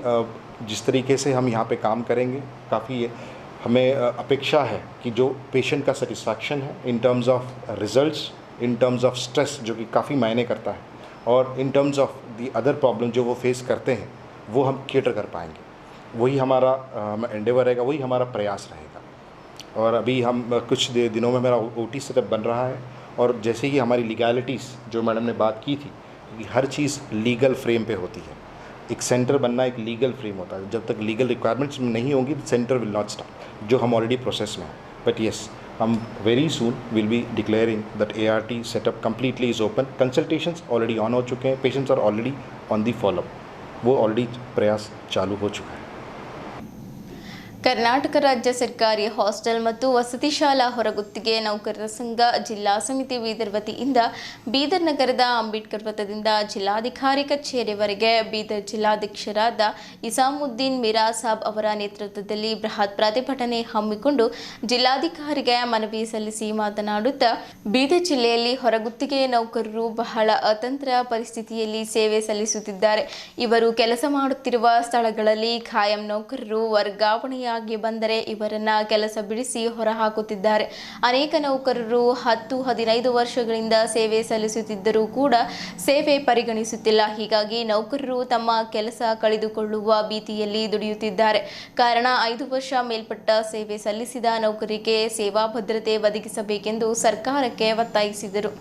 जिस तरीके से हम यहाँ पे काम करेंगे, काफ़ी हमें अपेक्षा है कि जो पेशेंट का सेटिस्फैक्शन है in terms of results, in terms of stress जो कि काफ़ी मायने करता है, और in terms of the other problem जो वो फेस करते हैं, वो हम कैटर कर पाएंगे। वही हमारा एंडेवर रहेगा, वही हमारा प्रयास रहेगा। और अभी हम कुछ दिनों में मेरा OT सेटअप बन रहा है, और जैसे ही हमारी लीगैलिटीज़ जो मैडम ने बात की थी कि हर चीज़ लीगल फ्रेम पे होती है। एक सेंटर बनना एक लीगल फ्रेम होता है, जब तक लीगल रिक्वायरमेंट्स नहीं होंगी सेंटर विल नॉट स्टार्ट, जो हम ऑलरेडी प्रोसेस में हैं। बट येस, हम very soon will be declaring that ART setup completely is open. Consultations already on हो चुके हैं, patients are already on the follow up, वो ऑलरेडी प्रयास चालू हो चुका है। ಕರ್ನಾಟಕ ರಾಜ್ಯ ಸರ್ಕಾರಿ ಹಾಸ್ಟೆಲ್ ಮತ್ತು ವಸತಿ ಶಾಲಾ ಹೊರಗುತ್ತಿಗೆ ನೌಕರರ ಸಂಘ ಜಿಲ್ಲಾ ಸಮಿತಿ ಬೀದರ್ ವತಿಯಿಂದ ಬೀದರ್ ನಗರದ ಅಂಬೇಡ್ಕರ್ ವೃತ್ತದಿಂದ ಜಿಲ್ಲಾಧಿಕಾರಿ ಕಚೇರಿವರೆಗೆ ಬೀದರ್ ಜಿಲ್ಲಾಧ್ಯಕ್ಷರಾದ ಇಸಾಮುದ್ದೀನ್ ಮೀರಾ ಸಾಬ್ ಅವರ ನೇತೃತ್ವದಲ್ಲಿ ಬೃಹತ್ ಪ್ರತಿಭಟನೆ ಹಮ್ಮಿಕೊಂಡು ಜಿಲ್ಲಾಧಿಕಾರಿಗೆ ಮನವಿ ಸಲ್ಲಿಸಿ ಮಾತನಾಡುತ್ತಾ, ಬೀದರ್ ಜಿಲ್ಲೆಯಲ್ಲಿ ಹೊರಗುತ್ತಿಗೆ ನೌಕರರು ಬಹಳ ಅತಂತ್ರ ಪರಿಸ್ಥಿತಿಯಲ್ಲಿ ಸೇವೆ ಸಲ್ಲಿಸುತ್ತಿದ್ದಾರೆ. ಇವರು ಕೆಲಸ ಮಾಡುತ್ತಿರುವ ಸ್ಥಳಗಳಲ್ಲಿ ಖಾಯಂ ನೌಕರರು ವರ್ಗಾವಣೆಯ ಬಂದರೆ ಇವರನ್ನ ಕೆಲಸ ಬಿಡಿಸಿ ಹೊರಹಾಕುತ್ತಿದ್ದಾರೆ. ಅನೇಕ ನೌಕರರು 10-15 ವರ್ಷಗಳಿಂದ ಸೇವೆ ಸಲ್ಲಿಸುತ್ತಿದ್ದರೂ ಕೂಡ ಸೇವೆ ಪರಿಗಣಿಸುತ್ತಿಲ್ಲ. ಹೀಗಾಗಿ ನೌಕರರು ತಮ್ಮ ಕೆಲಸ ಕಳೆದುಕೊಳ್ಳುವ ಭೀತಿಯಲ್ಲಿ ದುಡಿಯುತ್ತಿದ್ದಾರೆ. ಕಾರಣ 5 ವರ್ಷ ಮೇಲ್ಪಟ್ಟ ಸೇವೆ ಸಲ್ಲಿಸಿದ ನೌಕರರಿಗೆ ಸೇವಾ ಭದ್ರತೆ ಒದಗಿಸಬೇಕೆಂದು ಸರ್ಕಾರಕ್ಕೆ ಒತ್ತಾಯಿಸಿದರು.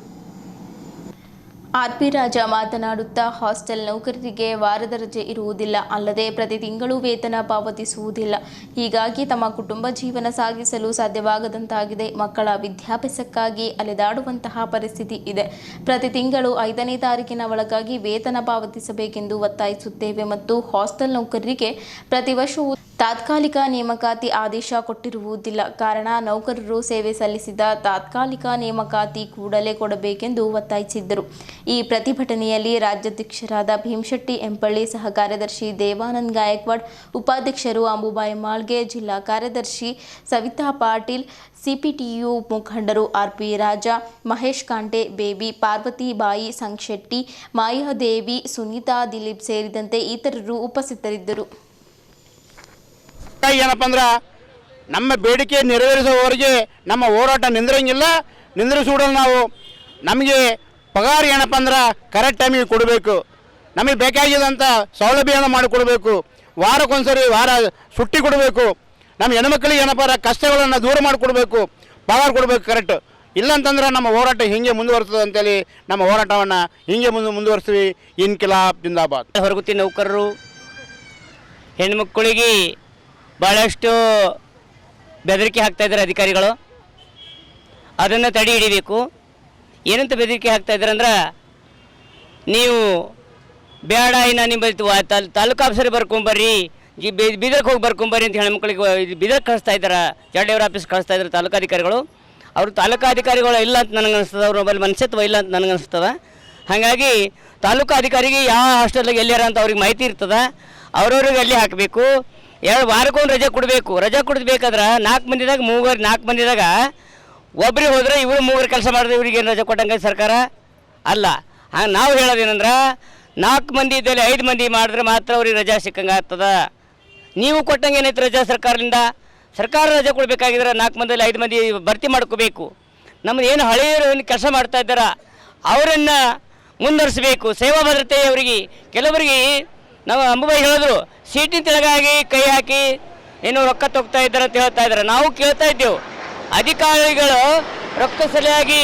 RP ರಾಜ ಮಾತನಾಡುತ್ತಾ, ಹಾಸ್ಟೆಲ್ ನೌಕರರಿಗೆ ವಾರದ ರಜೆ ಇರುವುದಿಲ್ಲ, ಅಲ್ಲದೆ ಪ್ರತಿ ತಿಂಗಳು ವೇತನ ಪಾವತಿಸುವುದಿಲ್ಲ. ಹೀಗಾಗಿ ತಮ್ಮ ಕುಟುಂಬ ಜೀವನ ಸಾಗಿಸಲು ಸಾಧ್ಯವಾಗದಂತಾಗಿದೆ. ಮಕ್ಕಳ ವಿದ್ಯಾಭ್ಯಾಸಕ್ಕಾಗಿ ಅಲೆದಾಡುವಂತಹ ಪರಿಸ್ಥಿತಿ ಇದೆ. ಪ್ರತಿ ತಿಂಗಳು 5ನೇ ತಾರೀಕಿನ ಒಳಗಾಗಿ ವೇತನ ಪಾವತಿಸಬೇಕೆಂದು ಒತ್ತಾಯಿಸುತ್ತೇವೆ ಮತ್ತು ಹಾಸ್ಟೆಲ್ ನೌಕರರಿಗೆ ಪ್ರತಿ ವರ್ಷವೂ ತಾತ್ಕಾಲಿಕ ನೇಮಕಾತಿ ಆದೇಶ ಕೊಟ್ಟಿರುವುದಿಲ್ಲ. ಕಾರಣ ನೌಕರರು ಸೇವೆ ಸಲ್ಲಿಸಿದ ತಾತ್ಕಾಲಿಕ ನೇಮಕಾತಿ ಕೂಡಲೇ ಕೊಡಬೇಕೆಂದು ಒತ್ತಾಯಿಸಿದ್ದರು. ಈ ಪ್ರತಿಭಟನೆಯಲ್ಲಿ ರಾಜ್ಯಾಧ್ಯಕ್ಷರಾದ ಭೀಮಶೆಟ್ಟಿ ಎಂಪಳ್ಳಿ, ಸಹ ಕಾರ್ಯದರ್ಶಿ ದೇವಾನಂದ್ ಗಾಯಕ್ವಾಡ್, ಉಪಾಧ್ಯಕ್ಷರು ಅಂಬುಬಾಯಿ ಮಾಳ್ಗೆ, ಜಿಲ್ಲಾ ಕಾರ್ಯದರ್ಶಿ ಸವಿತಾ ಪಾಟೀಲ್, CPTU ಮುಖಂಡರು RP ರಾಜ, ಮಹೇಶ್ ಕಾಂಟೆ, ಬೇಬಿ, ಪಾರ್ವತಿ ಬಾಯಿ, ಸಂಕ್ಷೆಟ್ಟಿ, ಮಾಯಾದೇವಿ, ಸುನೀತಾ, ದಿಲೀಪ್ ಸೇರಿದಂತೆ ಇತರರು ಉಪಸ್ಥಿತರಿದ್ದರು. ಏನಪ್ಪ ಅಂದ್ರೆ ನಮ್ಮ ಬೇಡಿಕೆ ನೆರವೇರಿಸುವವರೆಗೆ ನಮ್ಮ ಹೋರಾಟ ನಿಂದ್ರಿಸೂಡಲು ನಾವು ನಮಗೆ ಪಗಾರ ಏನಪ್ಪ ಅಂದ್ರೆ ಕರೆಕ್ಟ್ ಟೈಮಿಗೆ ಕೊಡಬೇಕು. ನಮಗೆ ಬೇಕಾಗಿದ್ದಂಥ ಸೌಲಭ್ಯವನ್ನು ಮಾಡಿಕೊಡಬೇಕು. ವಾರಕ್ಕೊಂದ್ಸರಿ ಸುಟ್ಟಿ ಕೊಡಬೇಕು. ನಮ್ಮ ಹೆಣ್ಮಕ್ಳಿಗೆ ಏನಪ್ಪ ಕಷ್ಟಗಳನ್ನು ದೂರ ಮಾಡಿಕೊಡ್ಬೇಕು, ಪಗಾರ ಕೊಡಬೇಕು ಕರೆಕ್ಟ್. ಇಲ್ಲಂತಂದ್ರೆ ನಮ್ಮ ಹೋರಾಟ ಹೀಗೆ ಮುಂದುವರ್ತದೆ ಅಂತೇಳಿ ನಮ್ಮ ಹೋರಾಟವನ್ನು ಹೀಗೆ ಮುಂದುವರಿಸ್ತೀವಿ. ಇನ್ಕಿಲಾಬ್ ಜಿಂದಾಬಾದ್. ಹೊರಗುತ್ತಿ ನೌಕರರು ಹೆಣ್ಮಕ್ಕಳಿಗೆ ಭಾಳಷ್ಟು ಬೆದರಿಕೆ ಹಾಕ್ತಾಯಿದ್ದಾರೆ ಅಧಿಕಾರಿಗಳು. ಅದನ್ನು ತಡೆ ಹಿಡಿಬೇಕು. ಏನಂತ ಬೆದರಿಕೆ ಹಾಕ್ತಾಯಿದ್ದಾರೆ ಅಂದ್ರೆ, ನೀವು ಬೇಡ ಇನ್ನು ನಿಮ್ಮ ತಾಲೂಕು ಆಫೀಸರಿಗೆ ಬರ್ಕೊಂಬರ್ರಿ, ಬೀದರ್ಗೆ ಹೋಗಿ ಬರ್ಕೊಂಬರ್ರಿ ಅಂತ ಹೆಣ್ಮಕ್ಳಿಗೆ ಬೀದರ್ಗೆ ಕಳಿಸ್ತಾ ಇದ್ದಾರೆ. ಜಡ್ಡೇವ್ರ ಆಫೀಸ್ ಕಳಿಸ್ತಾ ಇದ್ದಾರೆ ತಾಲೂಕಾಧಿಕಾರಿಗಳು. ಅವರು ತಾಲೂಕಾಧಿಕಾರಿಗಳು ಇಲ್ಲ ಅಂತ ನನಗೆ ಅನಿಸ್ತದೆ, ಅವ್ರ ಮೊಬೈಲ್ ಮನಸ್ಸತ್ವ ಇಲ್ಲ ಅಂತ ನನಗೆ ಅನಿಸ್ತದೆ. ಹಾಗಾಗಿ ತಾಲೂಕು ಅಧಿಕಾರಿಗೆ ಯಾವ ಹಾಸ್ಟೆಲ್ಗೆ ಎಲ್ಲಿಯಾರ ಅಂತ ಅವ್ರಿಗೆ ಮಾಹಿತಿ ಇರ್ತದೆ, ಅವ್ರವ್ರಿಗೆ ಅಲ್ಲಿ ಹಾಕಬೇಕು. 2 ವಾರಕ್ಕೊಂದು ರಜೆ ಕೊಡಬೇಕು. ರಜೆ ಕೊಡಬೇಕಾದ್ರೆ 4 ಮಂದಿದಾಗ ಒಬ್ಬರಿಗೆ ಹೋದರೆ ಇವರು 3 ಕೆಲಸ ಮಾಡಿದ್ರೆ ಇವ್ರಿಗೆ ಏನು ರಜೆ ಕೊಟ್ಟಂಗೆ ಸರ್ಕಾರ ಅಲ್ಲ. ಹಾಗೆ ನಾವು ಹೇಳೋದೇನಂದ್ರೆ, 4 ಮಂದಿ ಇದ್ದಲ್ಲಿ 5 ಮಂದಿ ಮಾಡಿದ್ರೆ ಮಾತ್ರ ಅವ್ರಿಗೆ ರಜೆ ಸಿಕ್ಕಂಗೆ ಆಗ್ತದೆ. ನೀವು ಕೊಟ್ಟಂಗೆ ಏನೈತೆ ರಜೆ ಸರ್ಕಾರದಿಂದ? ಸರ್ಕಾರ ರಜೆ ಕೊಡಬೇಕಾಗಿದ್ರೆ 4 ಮಂದಿಯಲ್ಲಿ 5 ಮಂದಿ ಭರ್ತಿ ಮಾಡ್ಕೋಬೇಕು. ನಮ್ಮದು ಏನು ಹಳೆಯರು ಕೆಲಸ ಮಾಡ್ತಾ ಇದ್ದಾರೆ ಅವರನ್ನು ಮುಂದುವರಿಸಬೇಕು. ಸೇವಾ ಭದ್ರತೆ ಅವರಿಗೆ ಕೆಲವರಿಗೆ ನಾವು ಅಂಬುಬಾಯಿ ಹೇಳಿದ್ರು ಸೀಟಿನ ತೆಳಗಾಗಿ ಕೈ ಹಾಕಿ ಏನೋ ರೊಕ್ಕ ತೊಗ್ತಾ ಇದ್ದಾರೆ ಅಂತ ಹೇಳ್ತಾ ಇದ್ದಾರೆ. ನಾವು ಕೇಳ್ತಾ ಇದ್ದೆವು, ಅಧಿಕಾರಿಗಳು ರೊಕ್ಕ ಸರಿಯಾಗಿ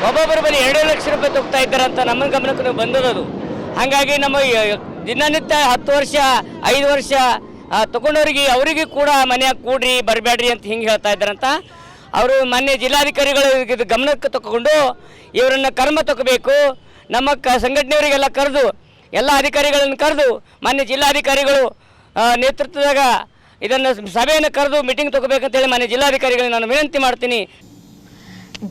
ಒಬ್ಬೊಬ್ಬರ ಬಳಿ 2 ಲಕ್ಷ ರೂಪಾಯಿ ತೊಗ್ತಾ ಇದ್ದಾರೆ ಅಂತ ನಮ್ಮ ಗಮನಕ್ಕೆ ಬಂದದ್ದು. ಹಾಗಾಗಿ ನಮ್ಮ ದಿನನಿತ್ಯ 10 ವರ್ಷ 5 ವರ್ಷ ತಗೊಂಡವ್ರಿಗೆ ಅವರಿಗೆ ಕೂಡ ಮನೆಯಾಗ ಕೂಡ್ರಿ ಬರಬೇಡ್ರಿ ಅಂತ ಹಿಂಗೆ ಹೇಳ್ತಾ ಇದ್ದಾರಂತ. ಅವರು ಮೊನ್ನೆ ಜಿಲ್ಲಾಧಿಕಾರಿಗಳು ಇದು ಗಮನಕ್ಕೆ ತಗೊಂಡು ಇವರನ್ನು ಕರ್ಮ ತಗೋಬೇಕು. ನಮ್ಮ ಸಂಘಟನೆಯವರಿಗೆಲ್ಲ ಕರೆದು ಎಲ್ಲ ಅಧಿಕಾರಿಗಳನ್ನು ಕರೆದು ಮಾನ್ಯ ಜಿಲ್ಲಾಧಿಕಾರಿಗಳು ನೇತೃತ್ವದಾಗ ಇದನ್ನು ಸಭೆಯನ್ನು ಕರೆದು ಮೀಟಿಂಗ್ ತಗೋಬೇಕಂತೇಳಿ ಮಾನ್ಯ ಜಿಲ್ಲಾಧಿಕಾರಿಗಳಿಗೆ ನಾನು ವಿನಂತಿ ಮಾಡ್ತೀನಿ.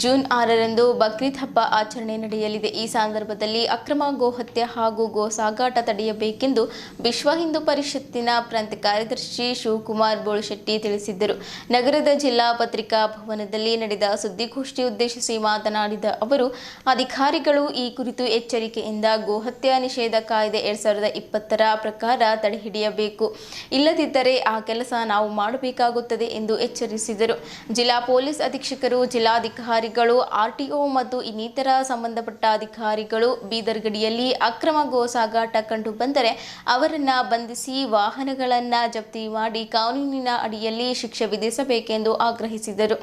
ಜೂನ್ 6ರಂದು ಬಕ್ರೀದ್ ಹಬ್ಬ ಆಚರಣೆ ನಡೆಯಲಿದೆ. ಈ ಸಂದರ್ಭದಲ್ಲಿ ಅಕ್ರಮ ಗೋಹತ್ಯೆ ಹಾಗೂ ಗೋ ಸಾಗಾಟ ತಡೆಯಬೇಕೆಂದು ವಿಶ್ವ ಹಿಂದೂ ಪರಿಷತ್ತಿನ ಪ್ರಾಂತ ಕಾರ್ಯದರ್ಶಿ ಶಿವಕುಮಾರ್ ಬೋಳಶೆಟ್ಟಿ ತಿಳಿಸಿದ್ದರು. ನಗರದ ಜಿಲ್ಲಾ ಪತ್ರಿಕಾ ಭವನದಲ್ಲಿ ನಡೆದ ಸುದ್ದಿಗೋಷ್ಠಿ ಉದ್ದೇಶಿಸಿ ಮಾತನಾಡಿದ ಅವರು, ಅಧಿಕಾರಿಗಳು ಈ ಕುರಿತು ಎಚ್ಚರಿಕೆಯಿಂದ ಗೋಹತ್ಯೆ ನಿಷೇಧ ಕಾಯ್ದೆ 2020ರ ಪ್ರಕಾರ ತಡೆಹಿಡಿಯಬೇಕು. ಇಲ್ಲದಿದ್ದರೆ ಆ ಕೆಲಸ ನಾವು ಮಾಡಬೇಕಾಗುತ್ತದೆ ಎಂದು ಎಚ್ಚರಿಸಿದರು. ಜಿಲ್ಲಾ ಪೊಲೀಸ್ ಅಧೀಕ್ಷಕರು, ಜಿಲ್ಲಾಧಿಕಾರಿ ಆರ್ಟಿಒ ಮತ್ತು ಇನ್ನಿತರ ಸಂಬಂಧಪಟ್ಟ ಅಧಿಕಾರಿಗಳು ಬೀದರ್ ಗಡಿಯಲ್ಲಿ ಅಕ್ರಮ ಗೋ ಸಾಗಾಟ ಕಂಡು ಬಂದರೆ ಅವರನ್ನು ಬಂಧಿಸಿ ವಾಹನಗಳನ್ನು ಜಪ್ತಿ ಮಾಡಿ ಕಾನೂನಿನ ಅಡಿಯಲ್ಲಿ ಶಿಕ್ಷೆ ವಿಧಿಸಬೇಕೆಂದು ಆಗ್ರಹಿಸಿದರು.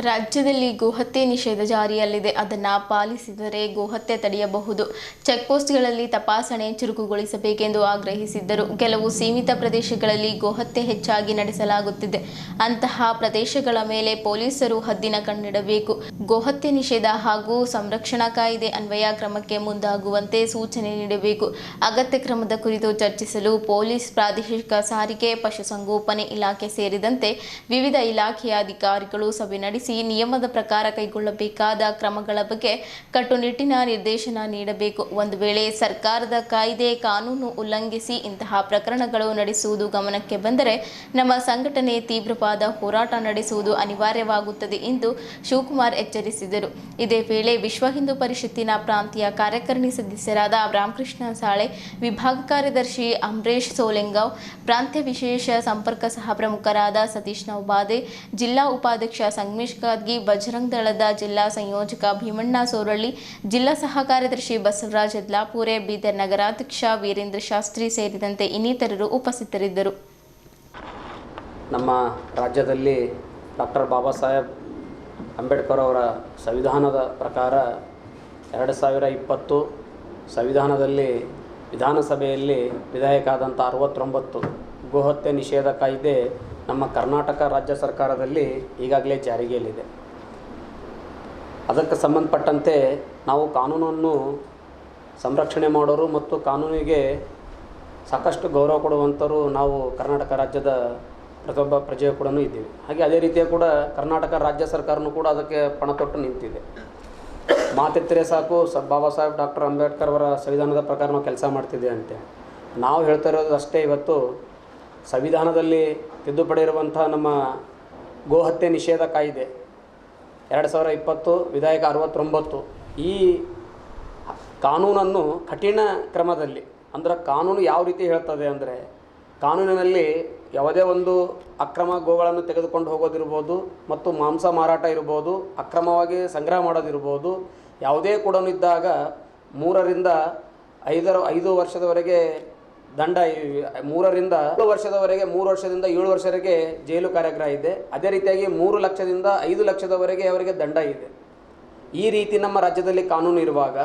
ರಾಜ್ಯದಲ್ಲಿ ಗೋಹತ್ಯೆ ನಿಷೇಧ ಜಾರಿಯಲ್ಲಿದೆ. ಅದನ್ನು ಪಾಲಿಸಿದರೆ ಗೋಹತ್ಯೆ ತಡೆಯಬಹುದು. ಚೆಕ್ಪೋಸ್ಟ್ಗಳಲ್ಲಿ ತಪಾಸಣೆ ಚುರುಕುಗೊಳಿಸಬೇಕೆಂದು ಆಗ್ರಹಿಸಿದ್ದರು. ಕೆಲವು ಸೀಮಿತ ಪ್ರದೇಶಗಳಲ್ಲಿ ಗೋಹತ್ಯೆ ಹೆಚ್ಚಾಗಿ ನಡೆಸಲಾಗುತ್ತಿದೆ. ಅಂತಹ ಪ್ರದೇಶಗಳ ಮೇಲೆ ಪೊಲೀಸರು ಹದ್ದಿನ ಕಣ್ಣಿಡಬೇಕು. ಗೋಹತ್ಯೆ ನಿಷೇಧ ಹಾಗೂ ಸಂರಕ್ಷಣಾ ಕಾಯ್ದೆ ಅನ್ವಯ ಕ್ರಮಕ್ಕೆ ಮುಂದಾಗುವಂತೆ ಸೂಚನೆ ನೀಡಬೇಕು. ಅಗತ್ಯ ಕ್ರಮದ ಕುರಿತು ಚರ್ಚಿಸಲು ಪೊಲೀಸ್, ಪ್ರಾದೇಶಿಕ ಸಾರಿಗೆ, ಪಶುಸಂಗೋಪನೆ ಇಲಾಖೆ ಸೇರಿದಂತೆ ವಿವಿಧ ಇಲಾಖೆಯ ಅಧಿಕಾರಿಗಳು ಸಭೆ ನಡೆಸಿ ನಿಯಮದ ಪ್ರಕಾರ ಕೈಗೊಳ್ಳಬೇಕಾದ ಕ್ರಮಗಳ ಬಗ್ಗೆ ಕಟ್ಟುನಿಟ್ಟಿನ ನಿರ್ದೇಶನ ನೀಡಬೇಕು. ಒಂದು ವೇಳೆ ಸರ್ಕಾರದ ಕಾಯ್ದೆ ಕಾನೂನು ಉಲ್ಲಂಘಿಸಿ ಇಂತಹ ಪ್ರಕರಣಗಳು ನಡೆಸುವುದು ಗಮನಕ್ಕೆ ಬಂದರೆ ನಮ್ಮ ಸಂಘಟನೆ ತೀವ್ರವಾದ ಹೋರಾಟ ನಡೆಸುವುದು ಅನಿವಾರ್ಯವಾಗುತ್ತದೆ ಎಂದು ಶಿವಕುಮಾರ್ ಎಚ್ಚರಿಸಿದರು. ಇದೇ ವೇಳೆ ವಿಶ್ವ ಹಿಂದೂ ಪರಿಷತ್ತಿನ ಪ್ರಾಂತೀಯ ಕಾರ್ಯಕಾರಿಣಿ ಸದಸ್ಯರಾದ ರಾಮಕೃಷ್ಣ ಸಾಳೆ, ವಿಭಾಗ ಕಾರ್ಯದರ್ಶಿ ಅಂಬರೀಶ್ ಸೋಲೆಂಗಾವ್, ಪ್ರಾಂತ್ಯ ವಿಶೇಷ ಸಂಪರ್ಕ ಸಹ ಪ್ರಮುಖರಾದ ಸತೀಶ್ ನವಬಾದೆ, ಜಿಲ್ಲಾ ಉಪಾಧ್ಯಕ್ಷ ಸಂಗಮೇಶ್ ಕಾದ್ಗಿ, ಬಜರಂಗ್ ದಳದ ಜಿಲ್ಲಾ ಸಂಯೋಜಕ ಭೀಮಣ್ಣ ಸೋರಳ್ಳಿ, ಜಿಲ್ಲಾ ಸಹ ಕಾರ್ಯದರ್ಶಿ ಬಸವರಾಜ್ ಯದ್ಲಾಪುರೆ, ಬೀದರ್ ನಗರಾಧ್ಯಕ್ಷ ವೀರೇಂದ್ರ ಶಾಸ್ತ್ರಿ ಸೇರಿದಂತೆ ಇನ್ನಿತರರು ಉಪಸ್ಥಿತರಿದ್ದರು. ನಮ್ಮ ರಾಜ್ಯದಲ್ಲಿ ಡಾಕ್ಟರ್ ಬಾಬಾ ಸಾಹೇಬ್ ಅಂಬೇಡ್ಕರ್ ಅವರ ಸಂವಿಧಾನದ ಪ್ರಕಾರ 2020 ಸಂವಿಧಾನದಲ್ಲಿ ವಿಧಾನಸಭೆಯಲ್ಲಿ ವಿಧೇಯಕ ಆದಂಥ 69 ಗೋಹತ್ಯೆ ನಿಷೇಧ ಕಾಯ್ದೆ ನಮ್ಮ ಕರ್ನಾಟಕ ರಾಜ್ಯ ಸರ್ಕಾರದಲ್ಲಿ ಈಗಾಗಲೇ ಜಾರಿಗೆಯಲ್ಲಿದೆ. ಅದಕ್ಕೆ ಸಂಬಂಧಪಟ್ಟಂತೆ ನಾವು ಕಾನೂನನ್ನು ಸಂರಕ್ಷಣೆ ಮಾಡೋರು ಮತ್ತು ಕಾನೂನಿಗೆ ಸಾಕಷ್ಟು ಗೌರವ ಕೊಡುವಂಥವರು ನಾವು ಕರ್ನಾಟಕ ರಾಜ್ಯದ ಪ್ರತಿಯೊಬ್ಬ ಪ್ರಜೆಯು ಕೂಡ ಇದ್ದೀವಿ. ಹಾಗೆ ಅದೇ ರೀತಿಯ ಕೂಡ ಕರ್ನಾಟಕ ರಾಜ್ಯ ಸರ್ಕಾರನೂ ಕೂಡ ಅದಕ್ಕೆ ಪಣ ತೊಟ್ಟು ನಿಂತಿದೆ. ಮಾತೆತ್ತರೆ ಸಾಕು ಬಾಬಾ ಸಾಹೇಬ್ ಡಾಕ್ಟರ್ ಅಂಬೇಡ್ಕರ್ ಅವರ ಸಂವಿಧಾನದ ಪ್ರಕಾರ ನಾವು ಕೆಲಸ ಮಾಡ್ತಿದ್ದೆ ಅಂತೆ. ನಾವು ಹೇಳ್ತಾ ಇರೋದು ಅಷ್ಟೇ, ಇವತ್ತು ಸಂವಿಧಾನದಲ್ಲಿ ತಿದ್ದುಪಡಿ ಇರುವಂಥ ನಮ್ಮ ಗೋಹತ್ಯೆ ನಿಷೇಧ ಕಾಯ್ದೆ 2020 ವಿಧೇಯಕ 69 ಈ ಕಾನೂನನ್ನು ಕಠಿಣ ಕ್ರಮದಲ್ಲಿ, ಅಂದರೆ ಕಾನೂನು ಯಾವ ರೀತಿ ಹೇಳ್ತದೆ ಅಂದರೆ, ಕಾನೂನಿನಲ್ಲಿ ಯಾವುದೇ ಒಂದು ಅಕ್ರಮ ಗೋಗಳನ್ನು ತೆಗೆದುಕೊಂಡು ಹೋಗೋದಿರ್ಬೋದು ಮತ್ತು ಮಾಂಸ ಮಾರಾಟ ಇರ್ಬೋದು, ಅಕ್ರಮವಾಗಿ ಸಂಗ್ರಹ ಮಾಡೋದಿರ್ಬೋದು, ಯಾವುದೇ ಕೂಡ ಇದ್ದಾಗ 3 ರಿಂದ 5 ವರ್ಷದವರೆಗೆ ದಂಡ, 3 ರಿಂದ 7 ವರ್ಷದವರೆಗೆ, 3 ವರ್ಷದಿಂದ 7 ವರ್ಷವರೆಗೆ ಜೈಲು ಕಾರಾಗೃಹ ಇದೆ. ಅದೇ ರೀತಿಯಾಗಿ 3 ಲಕ್ಷದಿಂದ 5 ಲಕ್ಷದವರೆಗೆ ಅವರಿಗೆ ದಂಡ ಇದೆ. ಈ ರೀತಿ ನಮ್ಮ ರಾಜ್ಯದಲ್ಲಿ ಕಾನೂನು ಇರುವಾಗ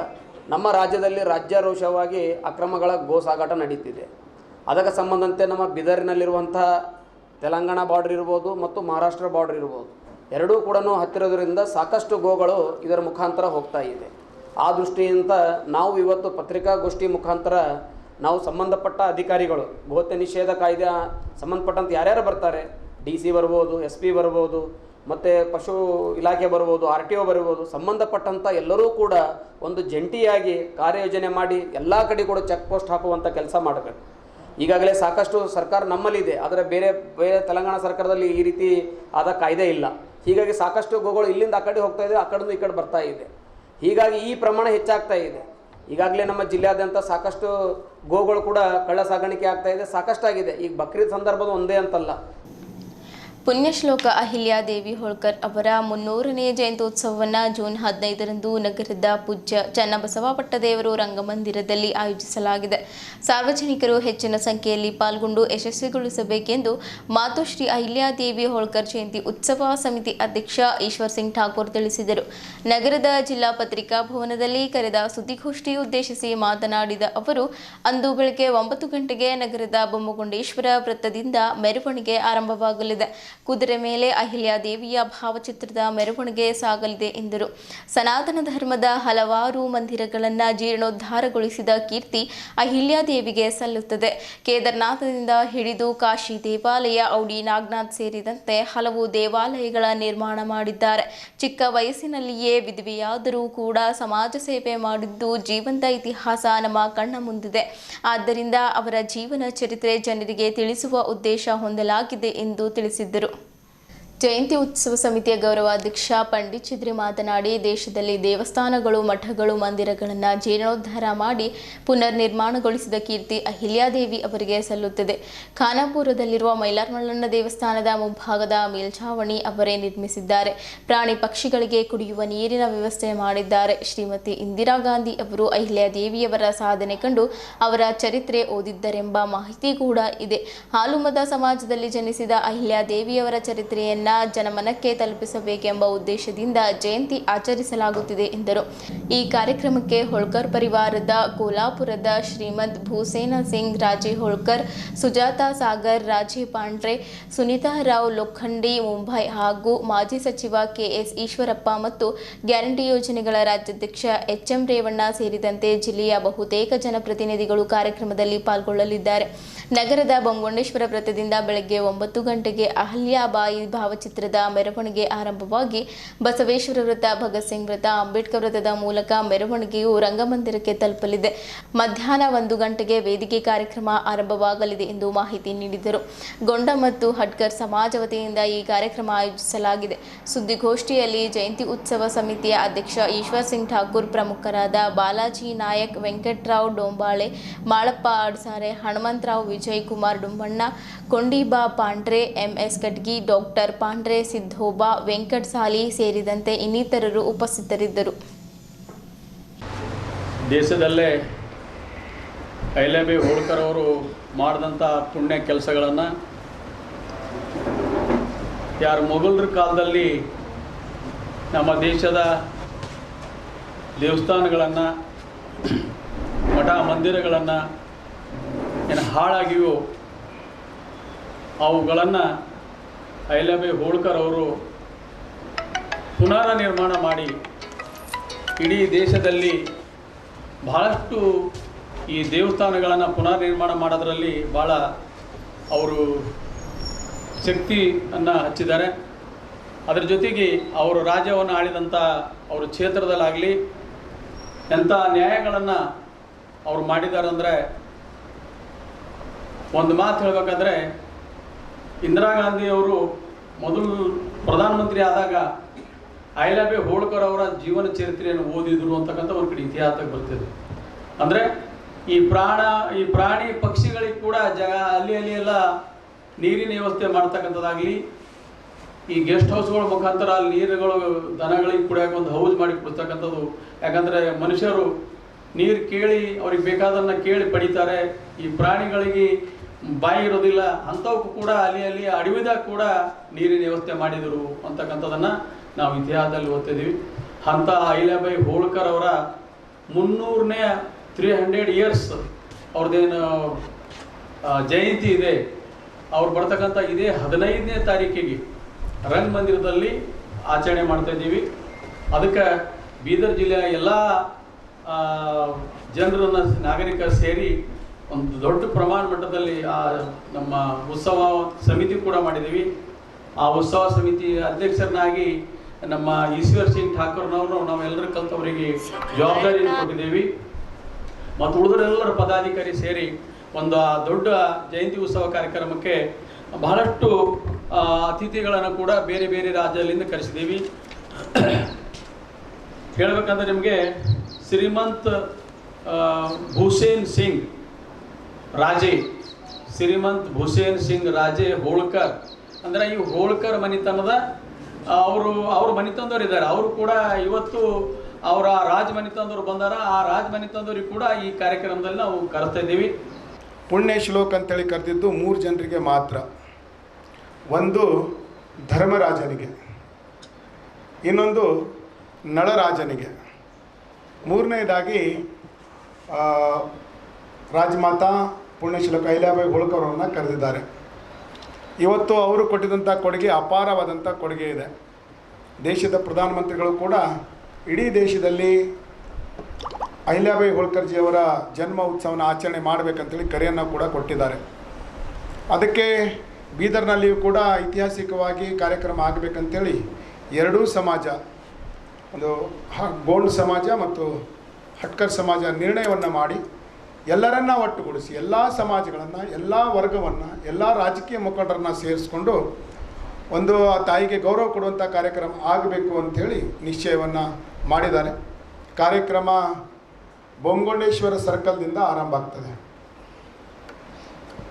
ನಮ್ಮ ರಾಜ್ಯದಲ್ಲಿ ರಾಜ್ಯಾರೋಷವಾಗಿ ಅಕ್ರಮಗಳ ಗೋ ಸಾಗಾಟ ನಡೀತಿದೆ. ಅದಕ್ಕೆ ಸಂಬಂಧಂತೆ ನಮ್ಮ ಬೀದರ್ನಲ್ಲಿರುವಂಥ ತೆಲಂಗಾಣ ಬಾರ್ಡರ್ ಇರ್ಬೋದು ಮತ್ತು ಮಹಾರಾಷ್ಟ್ರ ಬಾರ್ಡರ್ ಇರ್ಬೋದು, ಎರಡೂ ಕೂಡ ಹತ್ತಿರೋದ್ರಿಂದ ಸಾಕಷ್ಟು ಗೋಗಳು ಇದರ ಮುಖಾಂತರ ಹೋಗ್ತಾ ಇದೆ. ಆ ದೃಷ್ಟಿಯಿಂದ ನಾವು ಇವತ್ತು ಪತ್ರಿಕಾಗೋಷ್ಠಿ ಮುಖಾಂತರ ನಾವು ಸಂಬಂಧಪಟ್ಟ ಅಧಿಕಾರಿಗಳು, ಗೋಹತ್ಯೆ ನಿಷೇಧ ಕಾಯ್ದೆ ಸಂಬಂಧಪಟ್ಟಂತೆ ಯಾರ್ಯಾರು ಬರ್ತಾರೆ, DC ಬರ್ಬೋದು, SP ಬರ್ಬೋದು, ಮತ್ತು ಪಶು ಇಲಾಖೆ ಬರ್ಬೋದು, RTO ಬರ್ಬೋದು, ಸಂಬಂಧಪಟ್ಟಂಥ ಎಲ್ಲರೂ ಕೂಡ ಒಂದು ಜಂಟಿಯಾಗಿ ಕಾರ್ಯಯೋಜನೆ ಮಾಡಿ ಎಲ್ಲ ಕಡೆ ಕೂಡ ಚೆಕ್ ಪೋಸ್ಟ್ ಹಾಕುವಂಥ ಕೆಲಸ ಮಾಡಬೇಕು. ಈಗಾಗಲೇ ಸಾಕಷ್ಟು ಸರ್ಕಾರ ನಮ್ಮಲ್ಲಿದೆ, ಆದರೆ ಬೇರೆ ತೆಲಂಗಾಣ ಸರ್ಕಾರದಲ್ಲಿ ಈ ರೀತಿ ಆದ ಕಾಯ್ದೆ ಇಲ್ಲ. ಹೀಗಾಗಿ ಸಾಕಷ್ಟು ಗೋಗಳು ಇಲ್ಲಿಂದ ಆ ಕಡೆ ಹೋಗ್ತಾ ಇದೆ, ಆ ಕಡೆಯಿಂದ ಈ ಕಡೆ ಬರ್ತಾ ಇದೆ. ಹೀಗಾಗಿ ಈ ಪ್ರಮಾಣ ಹೆಚ್ಚಾಗ್ತಾ ಇದೆ. ಈಗಾಗಲೇ ನಮ್ಮ ಜಿಲ್ಲೆಯಾದ್ಯಂತ ಸಾಕಷ್ಟು ಗೋಗಳು ಕೂಡ ಕಳ್ಳ ಸಾಗಾಣಿಕೆ ಆಗ್ತಾ ಇದೆ, ಸಾಕಷ್ಟಾಗಿದೆ. ಈಗ ಬಕ್ರೀದ್ ಸಂದರ್ಭದ ಒಂದೇ ಅಂತಲ್ಲ. ಪುಣ್ಯಶ್ಲೋಕ ಅಹಿಲ್ಯಾದೇವಿ ಹೋಳ್ಕರ್ ಅವರ 300ನೇ ಜಯಂತ್ಯೋತ್ಸವವನ್ನು ಜೂನ್ 15ರಂದು ನಗರದ ಪೂಜ್ಯ ಚನ್ನಬಸವ ಪಟ್ಟದೇವರು ರಂಗಮಂದಿರದಲ್ಲಿ ಆಯೋಜಿಸಲಾಗಿದೆ. ಸಾರ್ವಜನಿಕರು ಹೆಚ್ಚಿನ ಸಂಖ್ಯೆಯಲ್ಲಿ ಪಾಲ್ಗೊಂಡು ಯಶಸ್ವಿಗೊಳಿಸಬೇಕೆಂದು ಮಾತೋಶ್ರೀ ಅಹಿಲ್ಯಾದೇವಿ ಹೋಳ್ಕರ್ ಜಯಂತಿ ಉತ್ಸವ ಸಮಿತಿ ಅಧ್ಯಕ್ಷ ಈಶ್ವರ್ ಸಿಂಗ್ ಠಾಕೂರ್ ತಿಳಿಸಿದರು. ನಗರದ ಜಿಲ್ಲಾ ಪತ್ರಿಕಾ ಭವನದಲ್ಲಿ ಕರೆದ ಸುದ್ದಿಗೋಷ್ಠಿ ಉದ್ದೇಶಿಸಿ ಮಾತನಾಡಿದ ಅವರು, ಅಂದು ಬೆಳಗ್ಗೆ 9 ಗಂಟೆಗೆ ನಗರದ ಬೊಮ್ಮಗುಂಡೇಶ್ವರ ವೃತ್ತದಿಂದ ಮೆರವಣಿಗೆ ಆರಂಭವಾಗಲಿದೆ. ಕುದುರೆ ಮೇಲೆ ಅಹಿಲ್ಯಾದೇವಿಯ ಭಾವಚಿತ್ರದ ಮೆರವಣಿಗೆ ಸಾಗಲಿದೆ ಎಂದರು. ಸನಾತನ ಧರ್ಮದ ಹಲವಾರು ಮಂದಿರಗಳನ್ನು ಜೀರ್ಣೋದ್ಧಾರಗೊಳಿಸಿದ ಕೀರ್ತಿ ಅಹಿಲ್ಯಾದೇವಿಗೆ ಸಲ್ಲುತ್ತದೆ. ಕೇದಾರನಾಥದಿಂದ ಹಿಡಿದು ಕಾಶಿ ದೇವಾಲಯ, ಔಡಿ ನಾಗನಾಥ್ ಸೇರಿದಂತೆ ಹಲವು ದೇವಾಲಯಗಳ ನಿರ್ಮಾಣ ಮಾಡಿದ್ದಾರೆ. ಚಿಕ್ಕ ವಯಸ್ಸಿನಲ್ಲಿಯೇ ವಿಧವೆಯಾದರೂ ಕೂಡ ಸಮಾಜ ಸೇವೆ ಮಾಡಿದ್ದು ಜೀವಂತ ಇತಿಹಾಸ ನಮ್ಮ ಕಣ್ಣ ಮುಂದಿದೆ. ಆದ್ದರಿಂದ ಅವರ ಜೀವನ ಚರಿತ್ರೆ ಜನರಿಗೆ ತಿಳಿಸುವ ಉದ್ದೇಶ ಹೊಂದಲಾಗಿದೆ ಎಂದು ತಿಳಿಸಿದರು. ಜಯಂತಿ ಉತ್ಸವ ಸಮಿತಿಯ ಗೌರವಾಧ್ಯಕ್ಷ ಪಂಡಿತ್ ಚಿದ್ರಿ ಮಾತನಾಡಿ, ದೇಶದಲ್ಲಿ ದೇವಸ್ಥಾನಗಳು, ಮಠಗಳು, ಮಂದಿರಗಳನ್ನು ಜೀರ್ಣೋದ್ಧಾರ ಮಾಡಿ ಪುನರ್ ನಿರ್ಮಾಣಗೊಳಿಸಿದ ಕೀರ್ತಿ ಅಹಿಲ್ಯಾದೇವಿ ಅವರಿಗೆ ಸಲ್ಲುತ್ತದೆ. ಖಾನಾಪುರದಲ್ಲಿರುವ ಮೈಲಾರಮಲ್ಲಣ್ಣ ದೇವಸ್ಥಾನದ ಮುಂಭಾಗದ ಮೇಲ್ಛಾವಣಿ ಅವರೇ ನಿರ್ಮಿಸಿದ್ದಾರೆ. ಪ್ರಾಣಿ ಪಕ್ಷಿಗಳಿಗೆ ಕುಡಿಯುವ ನೀರಿನ ವ್ಯವಸ್ಥೆ ಮಾಡಿದ್ದಾರೆ. ಶ್ರೀಮತಿ ಇಂದಿರಾ ಗಾಂಧಿ ಅವರು ಅಹಿಲ್ಯಾದೇವಿಯವರ ಸಾಧನೆ ಕಂಡು ಅವರ ಚರಿತ್ರೆ ಓದಿದ್ದರೆಂಬ ಮಾಹಿತಿ ಕೂಡ ಇದೆ. ಹಾಲುಮತ ಸಮಾಜದಲ್ಲಿ ಜನಿಸಿದ ಅಹಿಲ್ಯಾದೇವಿಯವರ ಚರಿತ್ರೆಯನ್ನು ಜನಮನಕ್ಕೆ ತಲುಪಿಸಬೇಕೆಂಬ ಉದ್ದೇಶದಿಂದ ಜಯಂತಿ ಆಚರಿಸಲಾಗುತ್ತಿದೆ ಎಂದರು. ಈ ಕಾರ್ಯಕ್ರಮಕ್ಕೆ ಹೋಳ್ಕರ್ ಪರಿವಾರದ ಕೋಲಾಪುರದ ಶ್ರೀಮಂತ್ ಭೂಸೇನ ಸಿಂಗ್ ರಾಜೇ ಹೋಳ್ಕರ್, ಸುಜಾತಾ ಸಾಗರ್, ರಾಜೇ ಪಾಂಡ್ರೆ, ಸುನೀತಾ ರಾವ್ ಲೋಖಂಡಿ ಮುಂಬೈ ಹಾಗೂ ಮಾಜಿ ಸಚಿವ ಕೆಎಸ್ ಈಶ್ವರಪ್ಪ ಮತ್ತು ಗ್ಯಾರಂಟಿ ಯೋಜನೆಗಳ ರಾಜ್ಯಾಧ್ಯಕ್ಷ ಎಚ್ಎಂ ರೇವಣ್ಣ ಸೇರಿದಂತೆ ಜಿಲ್ಲೆಯ ಬಹುತೇಕ ಜನಪ್ರತಿನಿಧಿಗಳು ಕಾರ್ಯಕ್ರಮದಲ್ಲಿ ಪಾಲ್ಗೊಳ್ಳಲಿದ್ದಾರೆ. ನಗರದ ಬೊಮ್ಮಗುಂಡೇಶ್ವರ ವೃತ್ತದಿಂದ ಬೆಳಗ್ಗೆ 9 ಗಂಟೆಗೆ ಅಹಲ್ಯಾಬಾಯಿ ಭಾವಚಿತ್ರದ ಮೆರವಣಿಗೆ ಆರಂಭವಾಗಿ ಬಸವೇಶ್ವರ ವೃತ್ತ, ಭಗತ್ ಸಿಂಗ್ ವೃತ್ತ, ಅಂಬೇಡ್ಕರ್ ವೃತ್ತದ ಮೂಲಕ ಮೆರವಣಿಗೆಯು ರಂಗಮಂದಿರಕ್ಕೆ ತಲುಪಲಿದೆ. ಮಧ್ಯಾಹ್ನ 1 ಗಂಟೆಗೆ ವೇದಿಕೆ ಕಾರ್ಯಕ್ರಮ ಆರಂಭವಾಗಲಿದೆ ಎಂದು ಮಾಹಿತಿ ನೀಡಿದರು. ಗೊಂಡ ಮತ್ತು ಹಡ್ಕರ್ ಸಮಾಜ ವತಿಯಿಂದ ಈ ಕಾರ್ಯಕ್ರಮ ಆಯೋಜಿಸಲಾಗಿದೆ. ಸುದ್ದಿಗೋಷ್ಠಿಯಲ್ಲಿ ಜಯಂತಿ ಉತ್ಸವ ಸಮಿತಿಯ ಅಧ್ಯಕ್ಷ ಈಶ್ವರ್ ಸಿಂಗ್ ಠಾಕೂರ್, ಪ್ರಮುಖರಾದ ಬಾಲಾಜಿ ನಾಯಕ್, ವೆಂಕಟರಾವ್ ಡೋಂಬಾಳೆ, ಮಾಳಪ್ಪ ಆಡ್ಸಾರೆ, ಹನುಮಂತರಾವ್, ವಿಜಯ್ ಕುಮಾರ್ ಡುಂಬಣ್ಣ, ಕೊಂಡಿಬಾ ಪಾಂಡ್ರೆ, ಎಂಎಸ್ ಕಟ್ಗಿ, ಡಾಕ್ಟರ್ ಪಾಂಡ್ರೆ, ಸಿದ್ದೋಬಾ, ವೆಂಕಟ್ ಸಾಲಿ ಸೇರಿದಂತೆ ಇನ್ನಿತರರು ಉಪಸ್ಥಿತರಿದ್ದರು. ದೇಶದಲ್ಲೇ ಅಹಿಲ್ಯಾಬಾಯಿ ಹೋಳ್ಕರ್ ಅವರು ಮಾಡಿದಂಥ ಪುಣ್ಯ ಕೆಲಸಗಳನ್ನು ಯಾರು ಮೊಘಲರ ಕಾಲದಲ್ಲಿ ನಮ್ಮ ದೇಶದ ದೇವಸ್ಥಾನಗಳನ್ನು, ಮಠ ಮಂದಿರಗಳನ್ನು ಏನು ಹಾಳಾಗಿವೋ ಅವುಗಳನ್ನು ಅಹಿಲ್ಯಾಬಾಯಿ ಹೋಳ್ಕರ್ ಅವರು ಪುನರ್ ನಿರ್ಮಾಣ ಮಾಡಿ ಇಡೀ ದೇಶದಲ್ಲಿ ಬಹಳಷ್ಟು ಈ ದೇವಸ್ಥಾನಗಳನ್ನು ಪುನರ್ ನಿರ್ಮಾಣ ಮಾಡೋದರಲ್ಲಿ ಭಾಳ ಅವರು ಶಕ್ತಿಯನ್ನು ಹಚ್ಚಿದ್ದಾರೆ. ಅದರ ಜೊತೆಗೆ ಅವರು ರಾಜ್ಯವನ್ನು ಆಳಿದಂಥ ಅವರು ಕ್ಷೇತ್ರದಲ್ಲಾಗಲಿ ಎಂಥ ನ್ಯಾಯಗಳನ್ನು ಅವರು ಮಾಡಿದ್ದಾರೆ ಅಂದರೆ, ಒಂದು ಮಾತು ಹೇಳಬೇಕಾದ್ರೆ, ಇಂದಿರಾ ಗಾಂಧಿಯವರು ಮೊದಲು ಪ್ರಧಾನಮಂತ್ರಿ ಆದಾಗ ಅಹಿಲ್ಯಾಬಾಯಿ ಹೋಳ್ಕರ್ ಅವರ ಜೀವನ ಚರಿತ್ರೆಯನ್ನು ಓದಿದ್ರು ಅಂತಕ್ಕಂಥ ಒಂದು ಕಡೆ ಇತಿಹಾಸಕ್ಕೆ ಬರ್ತಿದೆ. ಅಂದರೆ ಈ ಪ್ರಾಣಿ ಪಕ್ಷಿಗಳಿಗೆ ಕೂಡ ಅಲ್ಲಿ ಎಲ್ಲ ನೀರಿನ ವ್ಯವಸ್ಥೆ ಮಾಡ್ತಕ್ಕಂಥದ್ದಾಗಲಿ, ಈ ಗೆಸ್ಟ್ ಹೌಸ್ಗಳ ಮುಖಾಂತರ ಅಲ್ಲಿ ನೀರುಗಳು ದನಗಳಿಗೆ ಕುಡಿಯೋಕೆ ಒಂದು ಹೌಸ್ ಮಾಡಿ ಕೊಡ್ತಕ್ಕಂಥದ್ದು. ಯಾಕಂದರೆ ಮನುಷ್ಯರು ನೀರು ಕೇಳಿ ಅವ್ರಿಗೆ ಬೇಕಾದನ್ನು ಕೇಳಿ ಪಡಿತಾರೆ. ಈ ಪ್ರಾಣಿಗಳಿಗೆ ಬಾಯಿ ಇರೋದಿಲ್ಲ, ಅಂಥವಕ್ಕೂ ಕೂಡ ಅಲ್ಲಿ ಅಡವಿದಾಗ ಕೂಡ ನೀರಿನ ವ್ಯವಸ್ಥೆ ಮಾಡಿದರು ಅಂತಕ್ಕಂಥದ್ದನ್ನು ನಾವು ಇತಿಹಾಸದಲ್ಲಿ ಓದ್ತಿದ್ದೀವಿ. ಅಂಥ ಅಹಿಲ್ಯಾಬಾಯಿ ಹೋಳ್ಕರ್ ಅವರ 300ನೇ 300 ಇಯರ್ಸ್ ಅವ್ರದ್ದೇನು ಜಯಂತಿ ಇದೆ. ಅವ್ರು ಬರ್ತಕ್ಕಂಥ ಇದೇ 15ನೇ ತಾರೀಕಿಗೆ ರಂಗಮಂದಿರದಲ್ಲಿ ಆಚರಣೆ ಮಾಡ್ತಾಯಿದ್ದೀವಿ. ಅದಕ್ಕೆ ಬೀದರ್ ಜಿಲ್ಲೆಯ ಎಲ್ಲ ಜನರನ್ನು, ನಾಗರಿಕರು ಸೇರಿ ಒಂದು ದೊಡ್ಡ ಪ್ರಮಾಣ ಮಟ್ಟದಲ್ಲಿ ನಮ್ಮ ಉತ್ಸವ ಸಮಿತಿ ಕೂಡ ಮಾಡಿದ್ದೀವಿ. ಆ ಉತ್ಸವ ಸಮಿತಿ ಅಧ್ಯಕ್ಷರನ್ನಾಗಿ ನಮ್ಮ ಈಶ್ವರ್ ಸಿಂಗ್ ಠಾಕೂರ್ನವರು ನಾವೆಲ್ಲರೂ ಕಲ್ತವರಿಗೆ ಜವಾಬ್ದಾರಿಯನ್ನು ಕೊಟ್ಟಿದ್ದೀವಿ. ಮತ್ತು ಉಳಿದರೆಲ್ಲರ ಪದಾಧಿಕಾರಿ ಸೇರಿ ಒಂದು ದೊಡ್ಡ ಜಯಂತಿ ಉತ್ಸವ ಕಾರ್ಯಕ್ರಮಕ್ಕೆ ಬಹಳಷ್ಟು ಅತಿಥಿಗಳನ್ನು ಕೂಡ ಬೇರೆ ಬೇರೆ ರಾಜ್ಯದಿಂದ ಕರೆಸಿದ್ದೀವಿ. ಹೇಳಬೇಕಂದ್ರೆ ನಿಮಗೆ ಶ್ರೀಮಂತ್ ಭೂಸೇನ್ ಸಿಂಗ್ ರಾಜೇ, ಶ್ರೀಮಂತ್ ಭೂಸೇನ್ ಸಿಂಗ್ ರಾಜೇ ಹೋಳ್ಕರ್ ಅಂದರೆ ಈ ಹೋಳ್ಕರ್ ಮನೆತನದ ಅವ್ರ ಮನೆತನದವ್ರು ಇದ್ದಾರೆ. ಅವರು ಕೂಡ ಇವತ್ತು ಅವರ ರಾಜ ಮನೆತನದವ್ರು ಬಂದಾರ. ಆ ರಾಜ ಮನೆತನದವ್ರಿಗೆ ಕೂಡ ಈ ಕಾರ್ಯಕ್ರಮದಲ್ಲಿ ನಾವು ಕರೆಸ್ತಾ ಇದ್ದೀವಿ. ಪುಣ್ಯ ಶ್ಲೋಕ ಅಂತೇಳಿ ಕರೆದಿದ್ದು 3 ಜನರಿಗೆ ಮಾತ್ರ. ಒಂದು ಧರ್ಮರಾಜನಿಗೆ, ಇನ್ನೊಂದು ನಳರಾಜನಿಗೆ, ಮೂರನೇದಾಗಿ ರಾಜಮಾತಾ ಪುಣ್ಯಶ್ಲೋಕ ಅಹಿಲ್ಯಾಬಾಯಿ ಹೋಳ್ಕರ್ ಅವರನ್ನು ಕರೆದಿದ್ದಾರೆ. ಇವತ್ತು ಅವರು ಕೊಟ್ಟಿದ್ದಂಥ ಕೊಡುಗೆ ಅಪಾರವಾದಂಥ ಕೊಡುಗೆ ಇದೆ. ದೇಶದ ಪ್ರಧಾನಮಂತ್ರಿಗಳು ಕೂಡ ಇಡೀ ದೇಶದಲ್ಲಿ ಅಹಿಲ್ಯಾಬಾಯಿ ಹೋಳ್ಕರ್ಜಿಯವರ ಜನ್ಮ ಉತ್ಸವನ ಆಚರಣೆ ಮಾಡಬೇಕಂತೇಳಿ ಕರೆಯನ್ನು ಕೂಡ ಕೊಟ್ಟಿದ್ದಾರೆ. ಅದಕ್ಕೆ ಬೀದರ್ನಲ್ಲಿಯೂ ಕೂಡ ಐತಿಹಾಸಿಕವಾಗಿ ಕಾರ್ಯಕ್ರಮ ಆಗಬೇಕಂತೇಳಿ ಎರಡೂ ಸಮಾಜ, ಒಂದು ಗೋಂಡ್ ಸಮಾಜ ಮತ್ತು ಹಟ್ಕರ್ ಸಮಾಜ ನಿರ್ಣಯವನ್ನು ಮಾಡಿ ಎಲ್ಲರನ್ನ ಒಟ್ಟುಗೂಡಿಸಿ ಎಲ್ಲ ಸಮಾಜಗಳನ್ನು, ಎಲ್ಲ ವರ್ಗವನ್ನು, ಎಲ್ಲ ರಾಜಕೀಯ ಮುಖಂಡರನ್ನ ಸೇರಿಸ್ಕೊಂಡು ಒಂದು ಆ ತಾಯಿಗೆ ಗೌರವ ಕೊಡುವಂಥ ಕಾರ್ಯಕ್ರಮ ಆಗಬೇಕು ಅಂಥೇಳಿ ನಿಶ್ಚಯವನ್ನು ಮಾಡಿದ್ದಾರೆ. ಕಾರ್ಯಕ್ರಮ ಬೊಮ್ಮಗೊಂಡೇಶ್ವರ ಸರ್ಕಲ್ದಿಂದ ಆರಂಭ ಆಗ್ತದೆ.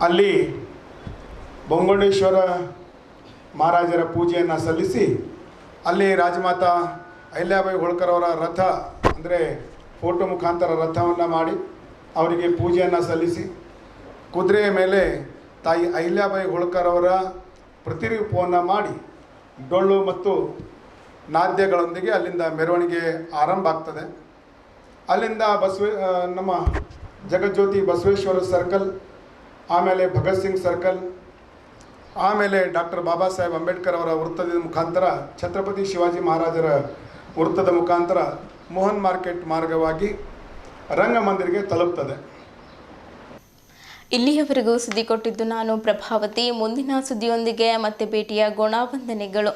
ಅಲ್ಲಿ ಬೊಮ್ಮಗೊಂಡೇಶ್ವರ ಮಹಾರಾಜರ ಪೂಜೆಯನ್ನು ಸಲ್ಲಿಸಿ ಅಲ್ಲಿ ರಾಜಮಾತಾ ಅಹಿಲ್ಯಾಬಾಯಿ ಹೋಳ್ಕರ್ ಅವರ ರಥ, ಅಂದರೆ ಫೋಟೋ ಮುಖಾಂತರ ರಥವನ್ನು ಮಾಡಿ ಅವರಿಗೆ ಪೂಜೆಯನ್ನು ಸಲ್ಲಿಸಿ ಕುದುರೆಯ ಮೇಲೆ ತಾಯಿ ಅಹಿಲ್ಯಾಬಾಯಿ ಹೋಳ್ಕರ್ ಅವರ ಪ್ರತಿರೂಪವನ್ನು ಮಾಡಿ ಡೊಳ್ಳು ಮತ್ತು ನಾದ್ಯಗಳೊಂದಿಗೆ ಅಲ್ಲಿಂದ ಮೆರವಣಿಗೆ ಆರಂಭ ಆಗ್ತದೆ. ಅಲ್ಲಿಂದ ನಮ್ಮ ಜಗಜ್ಯೋತಿ ಬಸವೇಶ್ವರ ಸರ್ಕಲ್, ಆಮೇಲೆ ಭಗತ್ ಸಿಂಗ್ ಸರ್ಕಲ್, ಆಮೇಲೆ ಡಾಕ್ಟರ್ ಬಾಬಾ ಸಾಹೇಬ್ ಅಂಬೇಡ್ಕರ್ ಅವರ ವೃತ್ತದ ಮುಖಾಂತರ ಛತ್ರಪತಿ ಶಿವಾಜಿ ಮಹಾರಾಜರ ವೃತ್ತದ ಮುಖಾಂತರ ಮೋಹನ್ ಮಾರ್ಕೆಟ್ ಮಾರ್ಗವಾಗಿ ರಂಗಮಂದಿರಿಗೆ ತಲುಪ್ತದೆ. ಇಲ್ಲಿಯವರೆಗೂ ಸುದ್ದಿ ಕೊಟ್ಟಿದ್ದು ನಾನು ಪ್ರಭಾವತಿ. ಮುಂದಿನ ಸುದ್ದಿಯೊಂದಿಗೆ ಮತ್ತೆ ಭೇಟಿಯಾಗೋಣ. ವಂದನೆಗಳು.